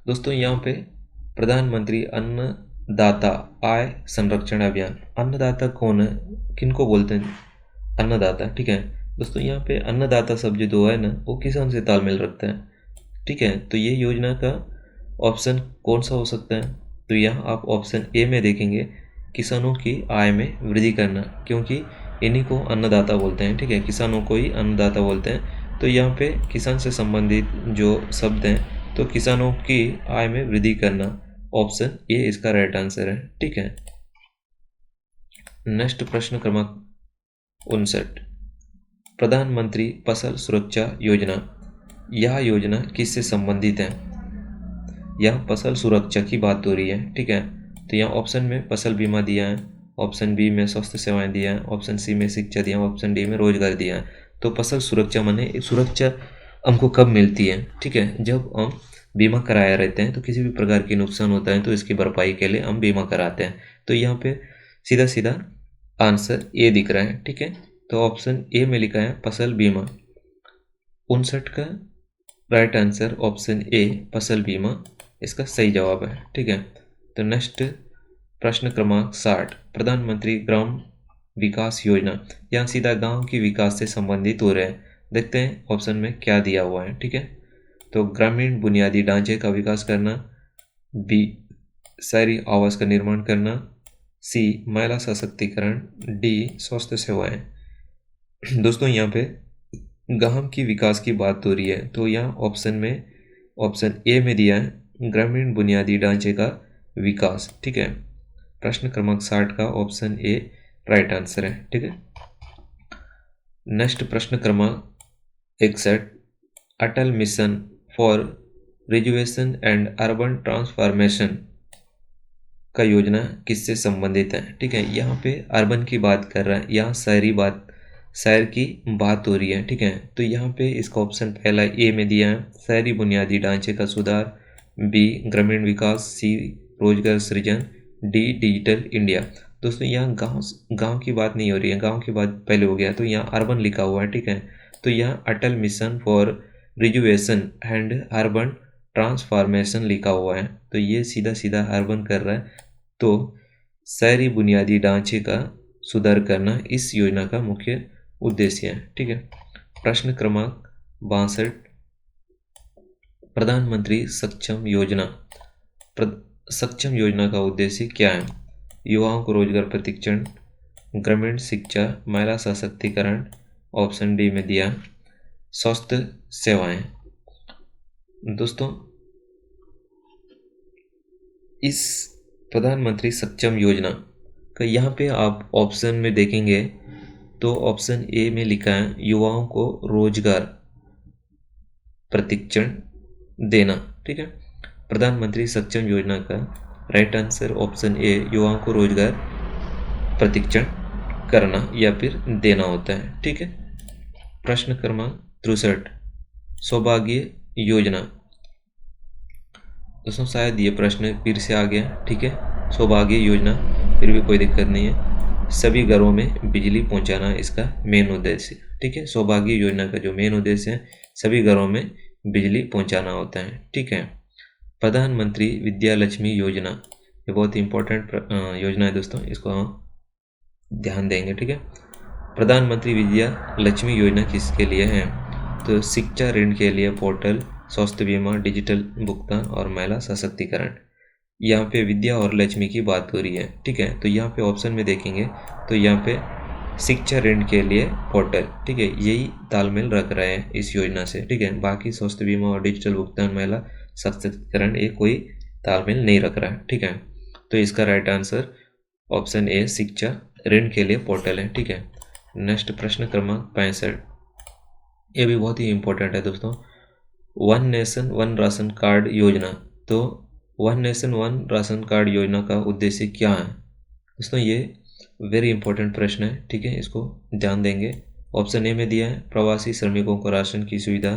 दोस्तों यहाँ पे प्रधानमंत्री अन्नदाता आय संरक्षण अभियान, अन्नदाता कौन है, किनको बोलते हैं अन्नदाता? ठीक है दोस्तों, यहाँ पे अन्नदाता शब्द जो है ना वो किसान से तालमेल रखता है। ठीक है, तो ये योजना का ऑप्शन कौन सा हो सकता है? तो यहाँ आप ऑप्शन ए में देखेंगे, किसानों की आय में वृद्धि करना, क्योंकि इन्हीं को अन्नदाता बोलते हैं। ठीक है, किसानों को ही अन्नदाता बोलते हैं। तो यहाँ पे किसान से संबंधित जो शब्द हैं, तो किसानों की आय में वृद्धि करना, ऑप्शन ए इसका राइट आंसर है। ठीक है, नेक्स्ट प्रश्न क्रमांक 59, प्रधानमंत्री फसल सुरक्षा योजना, यह योजना किससे संबंधित है? यह फसल सुरक्षा की बात हो रही है। ठीक है, तो यहाँ ऑप्शन में फसल बीमा दिया है, ऑप्शन बी में स्वास्थ्य सेवाएं दिया है, ऑप्शन सी में शिक्षा दिया है, ऑप्शन डी में रोजगार दिया है। तो फसल सुरक्षा माने सुरक्षा हमको कब मिलती है? ठीक है, जब हम बीमा कराया रहते हैं तो किसी भी प्रकार की नुकसान होता है तो इसकी भरपाई के लिए हम बीमा कराते हैं। तो यहाँ पे सीधा सीधा आंसर ए दिख रहा है। ठीक है, तो ऑप्शन ए में लिखा है फसल बीमा। 59 का राइट आंसर ऑप्शन ए फसल बीमा इसका सही जवाब है। ठीक है, तो नेक्स्ट प्रश्न क्रमांक 60, प्रधानमंत्री ग्राम विकास योजना, यहाँ सीधा गांव की विकास से संबंधित हो रहे हैं। देखते हैं ऑप्शन में क्या दिया हुआ है। ठीक है, तो ग्रामीण बुनियादी ढांचे का विकास करना, बी शहरी आवास का निर्माण करना, सी महिला सशक्तिकरण, डी स्वास्थ्य सेवाएं। दोस्तों यहाँ पे गांव की विकास की बात हो रही है, तो यहाँ ऑप्शन में ऑप्शन ए में दिया है ग्रामीण बुनियादी ढांचे का विकास। ठीक है, प्रश्न क्रमांक 60 का ऑप्शन ए राइट आंसर है। ठीक है, नेक्स्ट प्रश्न क्रमांक 61, Atal mission for rejuvenation and urban transformation का योजना किससे संबंधित है? ठीक है, यहाँ पे अर्बन की बात कर रहा है, यहाँ शहर की बात हो रही है। ठीक है, तो यहाँ पे इसका ऑप्शन पहला ए में दिया है शहरी बुनियादी ढांचे का सुधार, बी ग्रामीण विकास, सी रोजगार सृजन, डी डिजिटल इंडिया। दोस्तों यहाँ गांव की बात नहीं हो रही है, गांव की बात पहले हो गया, तो यहाँ अर्बन लिखा हुआ है। ठीक है, तो यहाँ Atal mission for rejuvenation and urban transformation लिखा हुआ है, तो ये सीधा सीधा अर्बन कर रहा है। तो शहरी बुनियादी ढांचे का सुधार करना इस योजना का मुख्य उद्देश्य है। ठीक है, प्रश्न क्रमांक 62, प्रधानमंत्री सक्षम योजना, सक्षम योजना का उद्देश्य क्या है? युवाओं को रोजगार प्रशिक्षण, ग्रामीण शिक्षा, महिला सशक्तिकरण, ऑप्शन डी में दिया स्वास्थ्य सेवाएं। दोस्तों इस प्रधानमंत्री सक्षम योजना का यहाँ पे आप ऑप्शन में देखेंगे तो ऑप्शन ए में लिखा है युवाओं को रोजगार प्रशिक्षण देना। ठीक है, प्रधानमंत्री सक्षम योजना का राइट आंसर ऑप्शन ए युवाओं को रोजगार प्रशिक्षण करना या फिर देना होता है। ठीक है, प्रश्न क्रमांक 63, सौभाग्य योजना। दोस्तों शायद ये प्रश्न फिर से आ गया। ठीक है, सौभाग्य योजना, फिर भी कोई दिक्कत नहीं है, सभी घरों में बिजली पहुंचाना इसका मेन उद्देश्य। ठीक है, सौभाग्य योजना का जो मेन उद्देश्य है सभी घरों में बिजली पहुंचाना होता है। ठीक है, प्रधानमंत्री विद्या लक्ष्मी योजना, ये बहुत इंपॉर्टेंट योजना है दोस्तों, इसको हम ध्यान देंगे। ठीक है, प्रधानमंत्री विद्या लक्ष्मी योजना किसके लिए है? तो शिक्षा ऋण के लिए पोर्टल, स्वास्थ्य बीमा, डिजिटल भुगतान और महिला सशक्तिकरण। यहाँ पे विद्या और लक्ष्मी की बात हो रही है। ठीक है, तो यहाँ पे ऑप्शन में देखेंगे तो यहाँ पे शिक्षा ऋण के लिए पोर्टल, ठीक है, यही तालमेल रख रहे हैं इस योजना से। ठीक है, बाकी स्वास्थ्य बीमा और डिजिटल भुगतान, महिला सशक्तिकरण, ये कोई तालमेल नहीं रख रहा है। ठीक है, तो इसका राइट आंसर ऑप्शन ए शिक्षा ऋण के लिए पोर्टल है। ठीक है, नेक्स्ट प्रश्न क्रमांक 65, ये भी बहुत ही इंपॉर्टेंट है दोस्तों, one nation one ration card योजना। तो one nation one ration card योजना का उद्देश्य क्या है? दोस्तों ये वेरी इंपॉर्टेंट प्रश्न है। ठीक है, इसको ध्यान देंगे। ऑप्शन ए में दिया है प्रवासी श्रमिकों को राशन की सुविधा,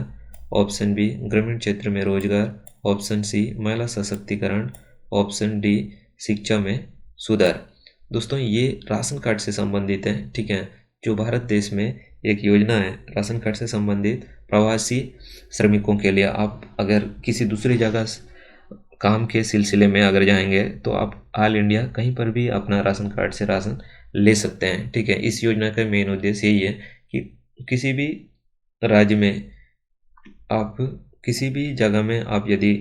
ऑप्शन बी ग्रामीण क्षेत्र में रोजगार, ऑप्शन सी महिला सशक्तिकरण, ऑप्शन डी शिक्षा में सुधार। दोस्तों ये राशन कार्ड से संबंधित है, ठीक है। जो भारत देश में एक योजना है राशन कार्ड से संबंधित प्रवासी श्रमिकों के लिए। आप अगर किसी दूसरी जगह काम के सिलसिले में अगर जाएंगे तो आप ऑल इंडिया कहीं पर भी अपना राशन कार्ड से राशन ले सकते हैं, ठीक है। इस योजना का मेन उद्देश्य यही है कि किसी भी राज्य में आप किसी भी जगह में आप यदि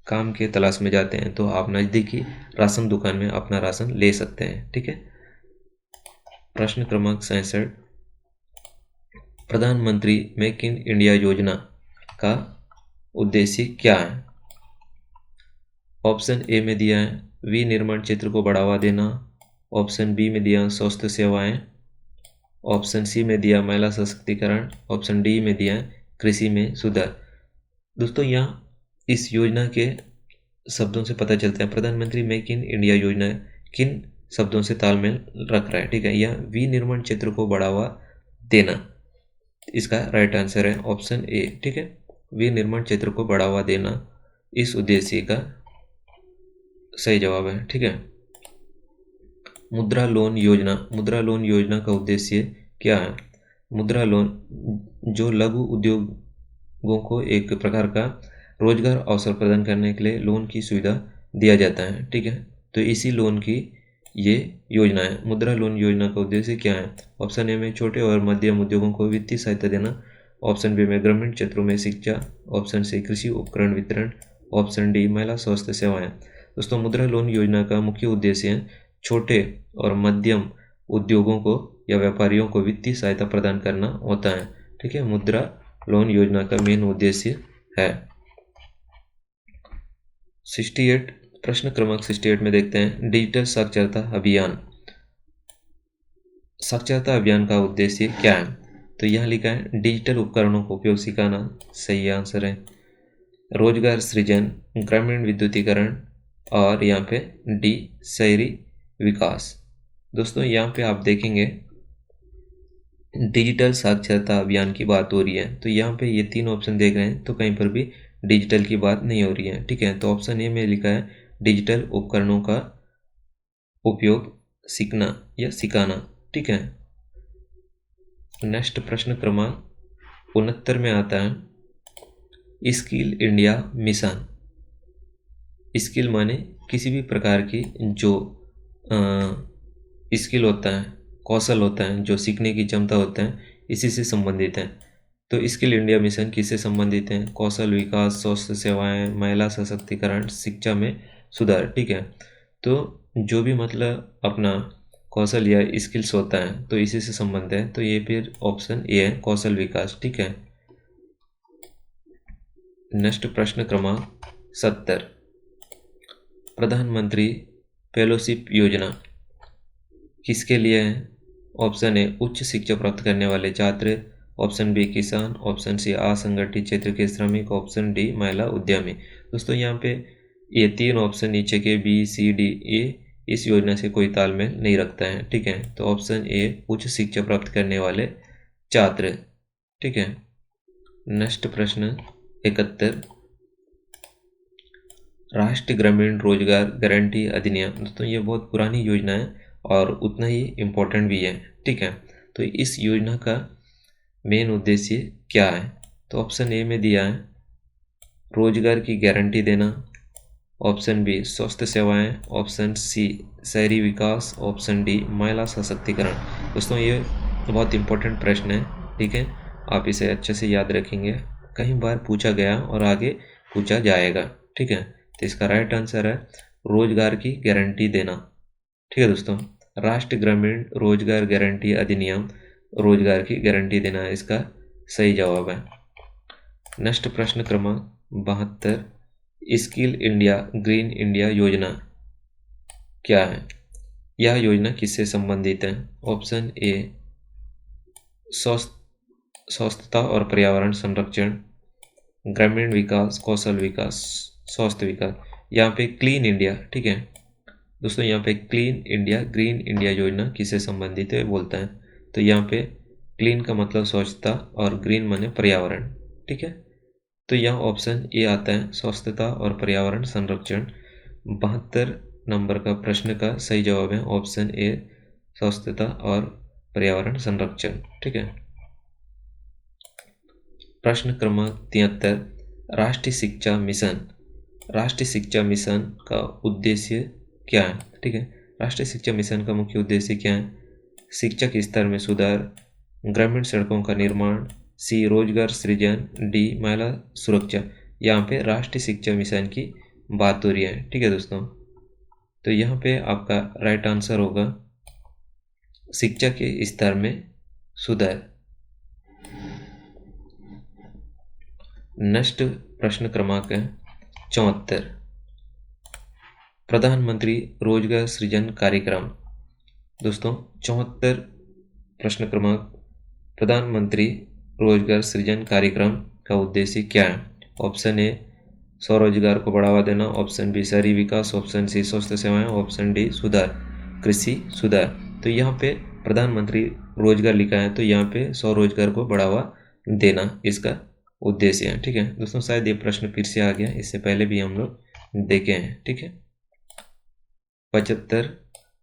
काम के तलाश में जाते हैं तो आप नज़दीकी राशन दुकान में अपना राशन ले सकते हैं, ठीक है। प्रश्न क्रमांक 67, प्रधानमंत्री मेक इन इंडिया योजना का उद्देश्य क्या है? ऑप्शन ए में दिया है विनिर्माण क्षेत्र को बढ़ावा देना, ऑप्शन बी में दिया स्वास्थ्य सेवाएं, ऑप्शन सी में दिया महिला सशक्तिकरण, ऑप्शन डी में दिया कृषि में सुधार। दोस्तों यहाँ इस योजना के शब्दों से पता चलता है प्रधानमंत्री मेक इन इंडिया योजना किन शब्दों से तालमेल रख रहा है, ठीक है। यह विनिर्माण क्षेत्र को बढ़ावा देना, इसका राइट आंसर है ऑप्शन ए, ठीक है। विनिर्माण क्षेत्र को बढ़ावा देना इस उद्देश्य का सही जवाब है, ठीक है। मुद्रा लोन योजना का उद्देश्य क्या है? मुद्रा लोन जो लघु उद्योगों को एक प्रकार का रोजगार अवसर प्रदान करने के लिए लोन की सुविधा दिया जाता है, ठीक है। तो इसी लोन की ये योजना है। मुद्रा लोन योजना का उद्देश्य क्या है? ऑप्शन ए में छोटे और मध्यम उद्योगों को वित्तीय सहायता देना, ऑप्शन बी में ग्रामीण क्षेत्रों में शिक्षा, ऑप्शन सी कृषि उपकरण वितरण, ऑप्शन डी महिला स्वास्थ्य सेवाएं। दोस्तों मुद्रा लोन योजना का मुख्य उद्देश्य है छोटे और मध्यम उद्योगों को या व्यापारियों को वित्तीय सहायता प्रदान करना होता है, ठीक है। मुद्रा लोन योजना का मेन उद्देश्य है। 68, प्रश्न क्रमांक 68 में देखते हैं डिजिटल साक्षरता अभियान। साक्षरता अभियान का उद्देश्य क्या है? तो यहाँ लिखा है डिजिटल उपकरणों का उपयोग सिखाना, सही आंसर है। रोजगार सृजन, ग्रामीण विद्युतीकरण और यहाँ पे डी शहरी विकास। दोस्तों यहाँ पे आप देखेंगे डिजिटल साक्षरता अभियान की बात हो रही है, तो यहाँ पे ये तीन ऑप्शन देख रहे हैं तो कहीं पर भी डिजिटल की बात नहीं हो रही है, ठीक है। तो ऑप्शन ए में लिखा है डिजिटल उपकरणों का उपयोग सीखना या सिखाना, ठीक है। नेक्स्ट प्रश्न क्रमांक 69 में आता है स्किल इंडिया मिशन। स्किल माने किसी भी प्रकार की जो स्किल होता है, कौशल होता है, जो सीखने की क्षमता होता है, इसी से संबंधित है। तो स्किल इंडिया मिशन किससे संबंधित है? कौशल विकास, स्वास्थ्य सेवाएं, महिला सशक्तिकरण, शिक्षा में सुधार, ठीक है। तो जो भी मतलब अपना कौशल या स्किल्स होता है तो इसी से संबंध है, तो ये फिर ऑप्शन ए है कौशल विकास, ठीक है। नेक्स्ट प्रश्न क्रमांक 70, प्रधानमंत्री फेलोशिप योजना किसके लिए है? ऑप्शन ए उच्च शिक्षा प्राप्त करने वाले छात्र, ऑप्शन बी किसान, ऑप्शन सी असंगठित क्षेत्र के श्रमिक, ऑप्शन डी महिला उद्यमी। दोस्तों यहाँ पे ये तीन ऑप्शन नीचे के बी सी डी ए इस योजना से कोई तालमेल नहीं रखता है, ठीक है। तो ऑप्शन ए उच्च शिक्षा प्राप्त करने वाले छात्र, ठीक है। नेक्स्ट प्रश्न 71, राष्ट्रीय ग्रामीण रोजगार गारंटी अधिनियम। दोस्तों ये बहुत पुरानी योजना है और उतना ही इम्पोर्टेंट भी है, ठीक है। तो इस योजना का मेन उद्देश्य क्या है? तो ऑप्शन ए में दिया है रोजगार की गारंटी देना, ऑप्शन बी स्वास्थ्य सेवाएं, ऑप्शन सी शहरी विकास, ऑप्शन डी महिला सशक्तिकरण। दोस्तों ये बहुत इंपॉर्टेंट प्रश्न है, ठीक है। आप इसे अच्छे से याद रखेंगे, कई बार पूछा गया और आगे पूछा जाएगा, ठीक है। तो इसका राइट आंसर है रोजगार की गारंटी देना, ठीक है दोस्तों। राष्ट्रीय ग्रामीण रोजगार गारंटी अधिनियम रोजगार की गारंटी देना है इसका सही जवाब है। नेक्स्ट प्रश्न क्रमांक 72, स्किल इंडिया ग्रीन इंडिया योजना क्या है? यह योजना किससे संबंधित है? ऑप्शन ए स्वास्थ्यता और पर्यावरण संरक्षण, ग्रामीण विकास, कौशल विकास, स्वास्थ्य विकास। यहाँ पे क्लीन इंडिया, ठीक है दोस्तों। यहाँ पे क्लीन इंडिया ग्रीन इंडिया योजना किससे संबंधित है बोलता है, तो यहाँ पे क्लीन का मतलब स्वच्छता और ग्रीन माने पर्यावरण, ठीक है। तो यहाँ ऑप्शन ए आता है स्वास्थ्यता और पर्यावरण संरक्षण। 72 नंबर का प्रश्न का सही जवाब है ऑप्शन ए स्वास्थ्यता और पर्यावरण संरक्षण। ठीक है। प्रश्न क्रमांक 73, राष्ट्रीय शिक्षा मिशन। राष्ट्रीय शिक्षा मिशन का उद्देश्य क्या है? ठीक है। राष्ट्रीय शिक्षा मिशन का मुख्य उद्देश्य क्या है? शिक्षा के स्तर में सुधार, ग्रामीण सड़कों का निर्माण, सी रोजगार सृजन, डी महिला सुरक्षा। यहाँ पे राष्ट्रीय शिक्षा मिशन की बात हो रही है। ठीक है दोस्तों, तो यहाँ पे आपका राइट आंसर होगा शिक्षा के स्तर में सुधार। नेक्स्ट प्रश्न क्रमांक है 74, प्रधानमंत्री रोजगार सृजन कार्यक्रम। दोस्तों 74 प्रश्न क्रमांक, प्रधानमंत्री रोजगार सृजन कार्यक्रम का उद्देश्य क्या है? ऑप्शन ए स्वरोजगार को बढ़ावा देना, ऑप्शन बी शहरी विकास, ऑप्शन सी स्वास्थ्य सेवाएं, ऑप्शन डी सुधार, कृषि सुधार। तो यहाँ पे प्रधानमंत्री रोजगार लिखा है, तो यहाँ पे स्वरोजगार को बढ़ावा देना इसका उद्देश्य है। ठीक है दोस्तों, शायद ये प्रश्न फिर से आ गया, इससे पहले भी हम लोग देखे हैं। ठीक है। 75,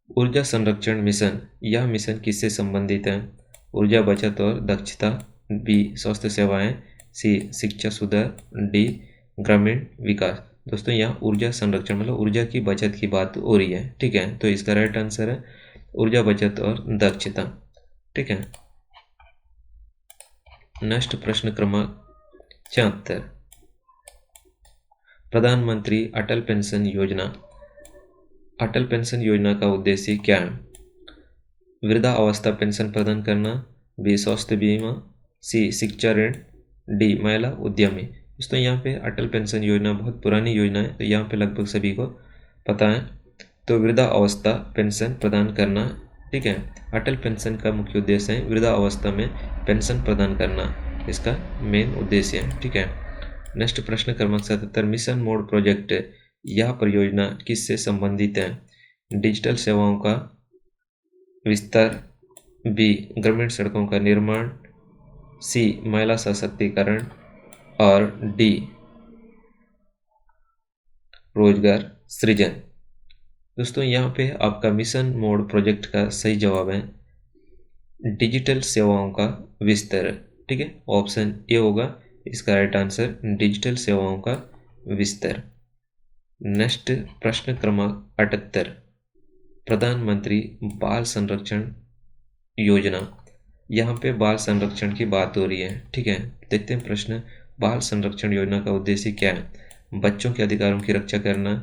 ऊर्जा संरक्षण मिशन। यह मिशन किससे संबंधित है? ऊर्जा बचत और दक्षता, बी स्वास्थ्य सेवाएं, सी शिक्षा सुधार, डी ग्रामीण विकास। दोस्तों यहाँ ऊर्जा संरक्षण मतलब ऊर्जा की बचत की बात हो रही है। ठीक है, तो इसका राइट आंसर है ऊर्जा बचत और दक्षता। ठीक है। नेक्स्ट प्रश्न क्रमांक 74, प्रधानमंत्री अटल पेंशन योजना। अटल पेंशन योजना का उद्देश्य क्या है? वृद्धा अवस्था पेंशन प्रदान करना, बी स्वास्थ्य बीमा, सी शिक्षा ऋण, डी महिला उद्यमी। दोस्तों यहाँ पे अटल पेंशन योजना बहुत पुरानी योजना है, तो यहाँ पे लगभग सभी को पता है। तो वृद्धा अवस्था पेंशन प्रदान करना। ठीक है, अटल पेंशन का मुख्य उद्देश्य है वृद्धा अवस्था में पेंशन प्रदान करना, इसका मेन उद्देश्य है। ठीक है। नेक्स्ट प्रश्न क्रमांक 77, मिशन मोड प्रोजेक्ट। यह परियोजना किससे संबंधित है? डिजिटल सेवाओं का विस्तार, बी ग्रामीण सड़कों का निर्माण, सी महिला सशक्तिकरण और डी रोजगार सृजन। दोस्तों यहाँ पे आपका मिशन मोड प्रोजेक्ट का सही जवाब है डिजिटल सेवाओं का विस्तार। ठीक है, ऑप्शन ए होगा इसका राइट आंसर, डिजिटल सेवाओं का विस्तार। नेक्स्ट प्रश्न क्रमांक 78, प्रधानमंत्री बाल संरक्षण योजना। यहाँ पे बाल संरक्षण की बात हो रही है। ठीक है, देखते हैं प्रश्न, बाल संरक्षण योजना का उद्देश्य क्या है? बच्चों के अधिकारों की रक्षा करना,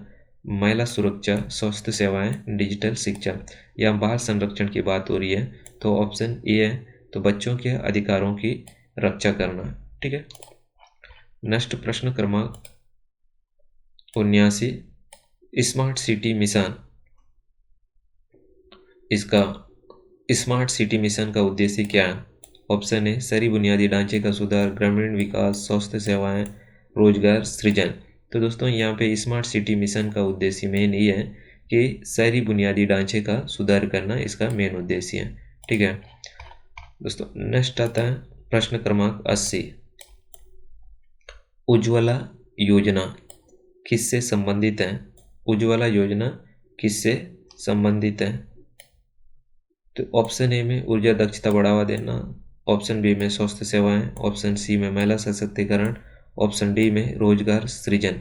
महिला सुरक्षा, स्वास्थ्य सेवाएं, डिजिटल शिक्षा। यहाँ बाल संरक्षण की बात हो रही है, तो ऑप्शन ए है, तो बच्चों के अधिकारों की रक्षा करना। ठीक है। नेक्स्ट प्रश्न क्रमांक 79, स्मार्ट सिटी मिशन। इसका स्मार्ट सिटी मिशन का उद्देश्य क्या है? ऑप्शन ए शहरी बुनियादी ढांचे का सुधार, ग्रामीण विकास, स्वास्थ्य सेवाएं, रोजगार सृजन। तो दोस्तों यहाँ पे स्मार्ट सिटी मिशन का उद्देश्य मेन ये है कि शहरी बुनियादी ढांचे का सुधार करना, इसका मेन उद्देश्य है। ठीक है दोस्तों, नेक्स्ट आता है प्रश्न क्रमांक 80, उज्ज्वला योजना किससे संबंधित है? उज्ज्वला योजना किससे संबंधित है? तो ऑप्शन ए में ऊर्जा दक्षता बढ़ावा देना, ऑप्शन बी में स्वास्थ्य सेवाएं, ऑप्शन सी में महिला सशक्तिकरण, ऑप्शन डी में रोजगार सृजन।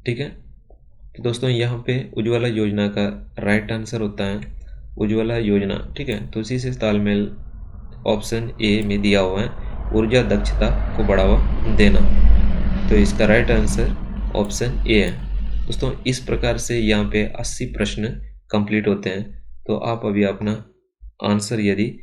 ठीक है, तो दोस्तों यहाँ पे उज्ज्वला योजना का राइट आंसर होता है उज्ज्वला योजना। ठीक है, तो उसी से तालमेल ऑप्शन ए में दिया हुआ है ऊर्जा दक्षता को बढ़ावा देना, तो इसका राइट आंसर ऑप्शन ए है। दोस्तों इस प्रकार से यहाँ पे 80 प्रश्न कंप्लीट होते हैं, तो आप अभी अपना आंसर यदि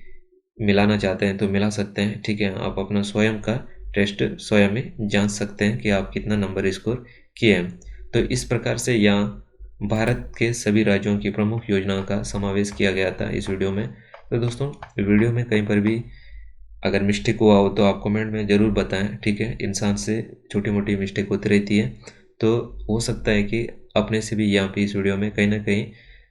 मिलाना चाहते हैं तो मिला सकते हैं। ठीक है, आप अपना स्वयं का टेस्ट स्वयं में जान सकते हैं कि आप कितना नंबर स्कोर किए हैं। तो इस प्रकार से यहाँ भारत के सभी राज्यों की प्रमुख योजनाओं का समावेश किया गया था इस वीडियो में। तो दोस्तों वीडियो में कहीं पर भी अगर मिस्टेक हुआ हो तो आप कमेंट में ज़रूर बताएं। ठीक है, इंसान से छोटी मोटी मिस्टेक होती रहती है, तो हो सकता है कि अपने से भी यहाँ पे इस वीडियो में कहीं ना कहीं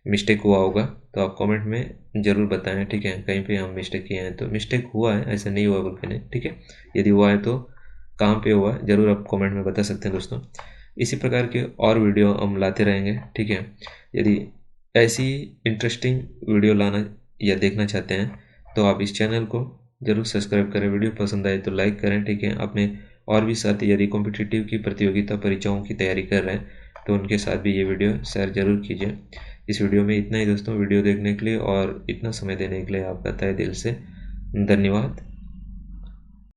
मिस्टेक हुआ होगा, तो आप कमेंट में ज़रूर बताएं। ठीक है, कहीं पे हम मिस्टेक किए हैं तो मिस्टेक हुआ है, ऐसा नहीं हुआ बोल के नहीं। ठीक है, यदि हुआ है तो कहाँ पे हुआ ज़रूर आप कमेंट में बता सकते हैं दोस्तों। इसी प्रकार के और वीडियो हम लाते रहेंगे, ठीक है। यदि ऐसी इंटरेस्टिंग वीडियो लाना या देखना चाहते हैं तो आप इस चैनल को ज़रूर सब्सक्राइब करें। वीडियो पसंद आए तो लाइक करें, ठीक है। अपने और भी साथी यदि कॉम्पिटिटिव की प्रतियोगिता परीक्षाओं की तैयारी कर रहे हैं तो उनके साथ भी ये वीडियो शेयर ज़रूर कीजिए। इस वीडियो में इतना ही दोस्तों। वीडियो देखने के लिए और इतना समय देने के लिए आपका तहे दिल से धन्यवाद।